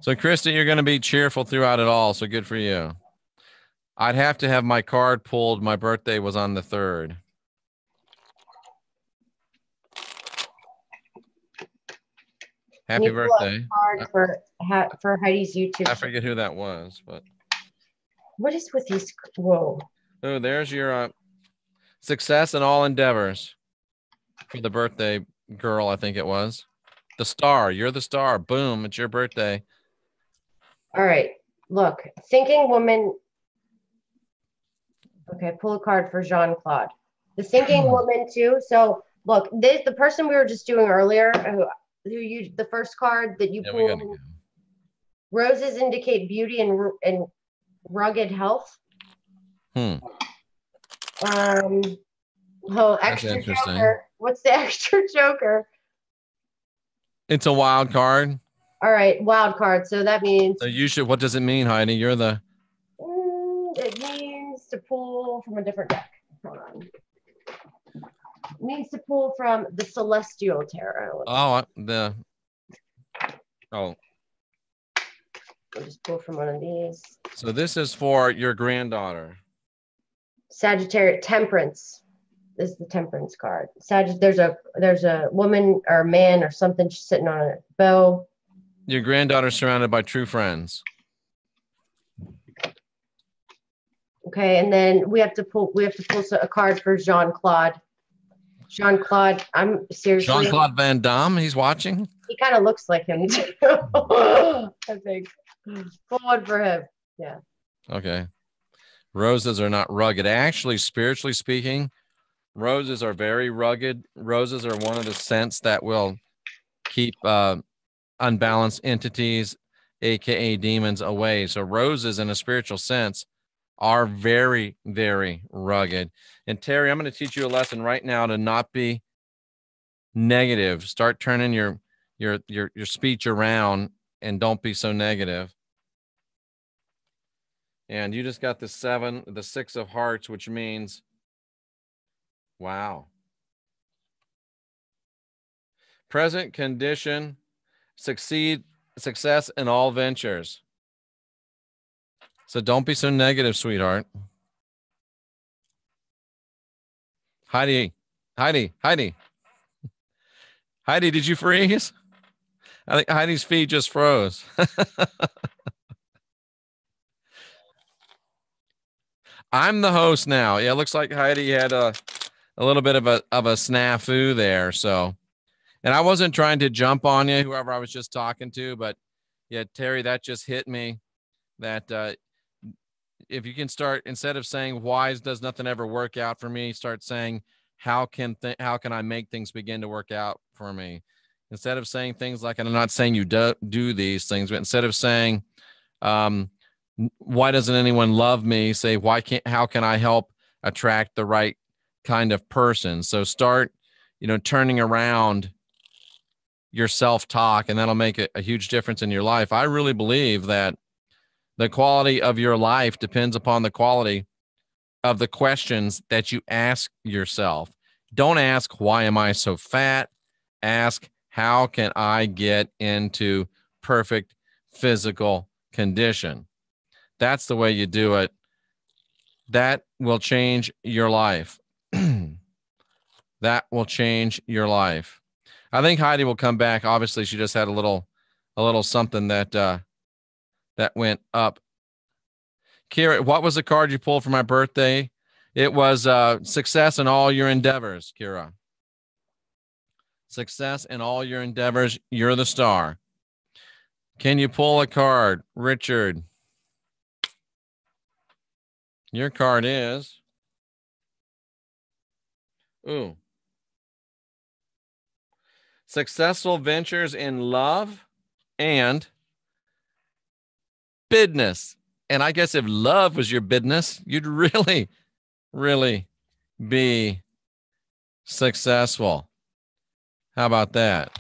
So, Krista, you're going to be cheerful throughout it all. So good for you. I'd have to have my card pulled. My birthday was on the 3rd. Happy birthday. Card for Heidi's YouTube. I forget who that was, but. What is with these? Whoa. Oh, there's your success in all endeavors for the birthday girl, I think it was. The star. You're the star. Boom. It's your birthday. All right. Look, thinking woman. Okay, pull a card for Jean-Claude. The thinking woman too. So look, the person we were just doing earlier, who you the first card that you pulled. Go. Roses indicate beauty and rugged health. Extra joker. What's the extra joker? It's a wild card. All right, wild card. So that means. So you should. What does it mean, Heidi? You're the. It means to pull from a different deck. Hold on. It means to pull from the Celestial Tarot. Oh. I'll just pull from one of these. So this is for your granddaughter. Sagittarius Temperance. This is the Temperance card. There's a woman or a man or something sitting on a bow. Your granddaughter's surrounded by true friends. Okay, and then we have to pull a card for Jean-Claude. Jean-Claude, I'm seriously. Jean-Claude Van Damme, he's watching. He kind of looks like him too. I think. Pull one for him. Yeah. Okay. Roses are not rugged. Actually, spiritually speaking, roses are very rugged. Roses are one of the scents that will keep unbalanced entities, aka demons, away. So roses, in a spiritual sense, are very, very rugged. And Terry, I'm going to teach you a lesson right now to not be negative. Start turning your speech around and don't be so negative. And you just got the 6 of hearts, which means, wow. Present condition, success in all ventures. So don't be so negative, sweetheart. Heidi, did you freeze? I think Heidi's feet just froze. I'm the host now. Yeah, it looks like Heidi had a little bit of a snafu there. So, and I wasn't trying to jump on you, whoever I was just talking to, but yeah, Terry, that just hit me that if you can start, instead of saying why does nothing ever work out for me, start saying how can I make things begin to work out for me? Instead of saying things like, and I'm not saying you do these things, but instead of saying, why doesn't anyone love me? Say, how can I help attract the right kind of person? So start, turning around your self-talk, and that'll make a huge difference in your life. I really believe that the quality of your life depends upon the quality of the questions that you ask yourself. Don't ask, why am I so fat? Ask, how can I get into perfect physical condition? That's the way you do it. That will change your life. That will change your life. I think Heidi will come back. Obviously, she just had a little something that went up. Kira, what was the card you pulled for my birthday? It was success in all your endeavors, Kira. Success in all your endeavors. You're the star. Can you pull a card, Richard? Your card is. Ooh. Successful ventures in love and business. And I guess if love was your business, you'd really, really be successful. How about that?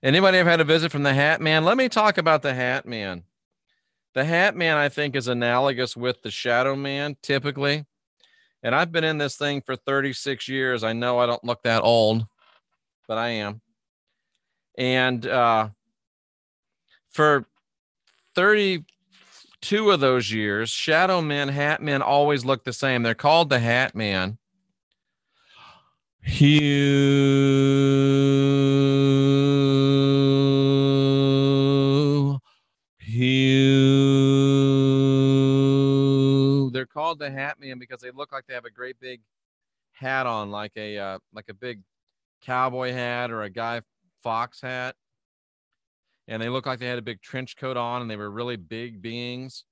Anybody have had a visit from the Hat Man? Let me talk about the Hat Man. The Hat Man, I think, is analogous with the Shadow Man, typically. And I've been in this thing for 36 years. I know I don't look that old, but I am. And for 32 of those years, Shadow Men, Hat Men always look the same. They're called the Hat Man. They're called the Hat Man because they look like they have a great big hat on, like a big cowboy hat or a Guy Fawkes hat. And they look like they had a big trench coat on, and they were really big beings.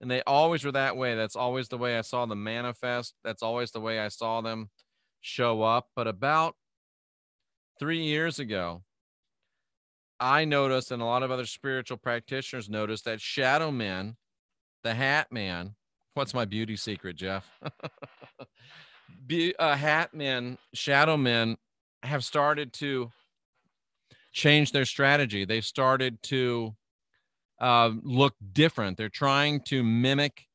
And they always were that way. That's always the way I saw them manifest. That's always the way I saw them show up. But about 3 years ago, I noticed, and a lot of other spiritual practitioners noticed, that shadow men, the Hat Man, what's my beauty secret, Jeff? Hat men, shadow men have started to change their strategy. They've started to look different. They're trying to mimic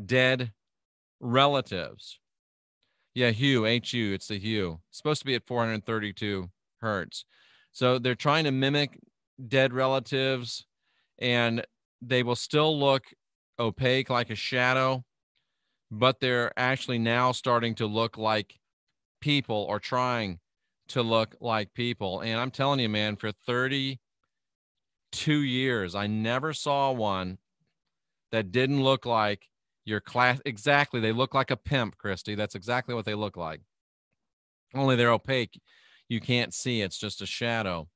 dead relatives. Yeah, hue, H-U, it's the hue. It's supposed to be at 432 hertz. So they're trying to mimic dead relatives, and they will still look opaque like a shadow, but they're actually now starting to look like people, or trying to look like people. And I'm telling you, man, for 32 years, I never saw one that didn't look like your class. Exactly. They look like a pimp, Christy. That's exactly what they look like. Only they're opaque. You can't see. It's just a shadow.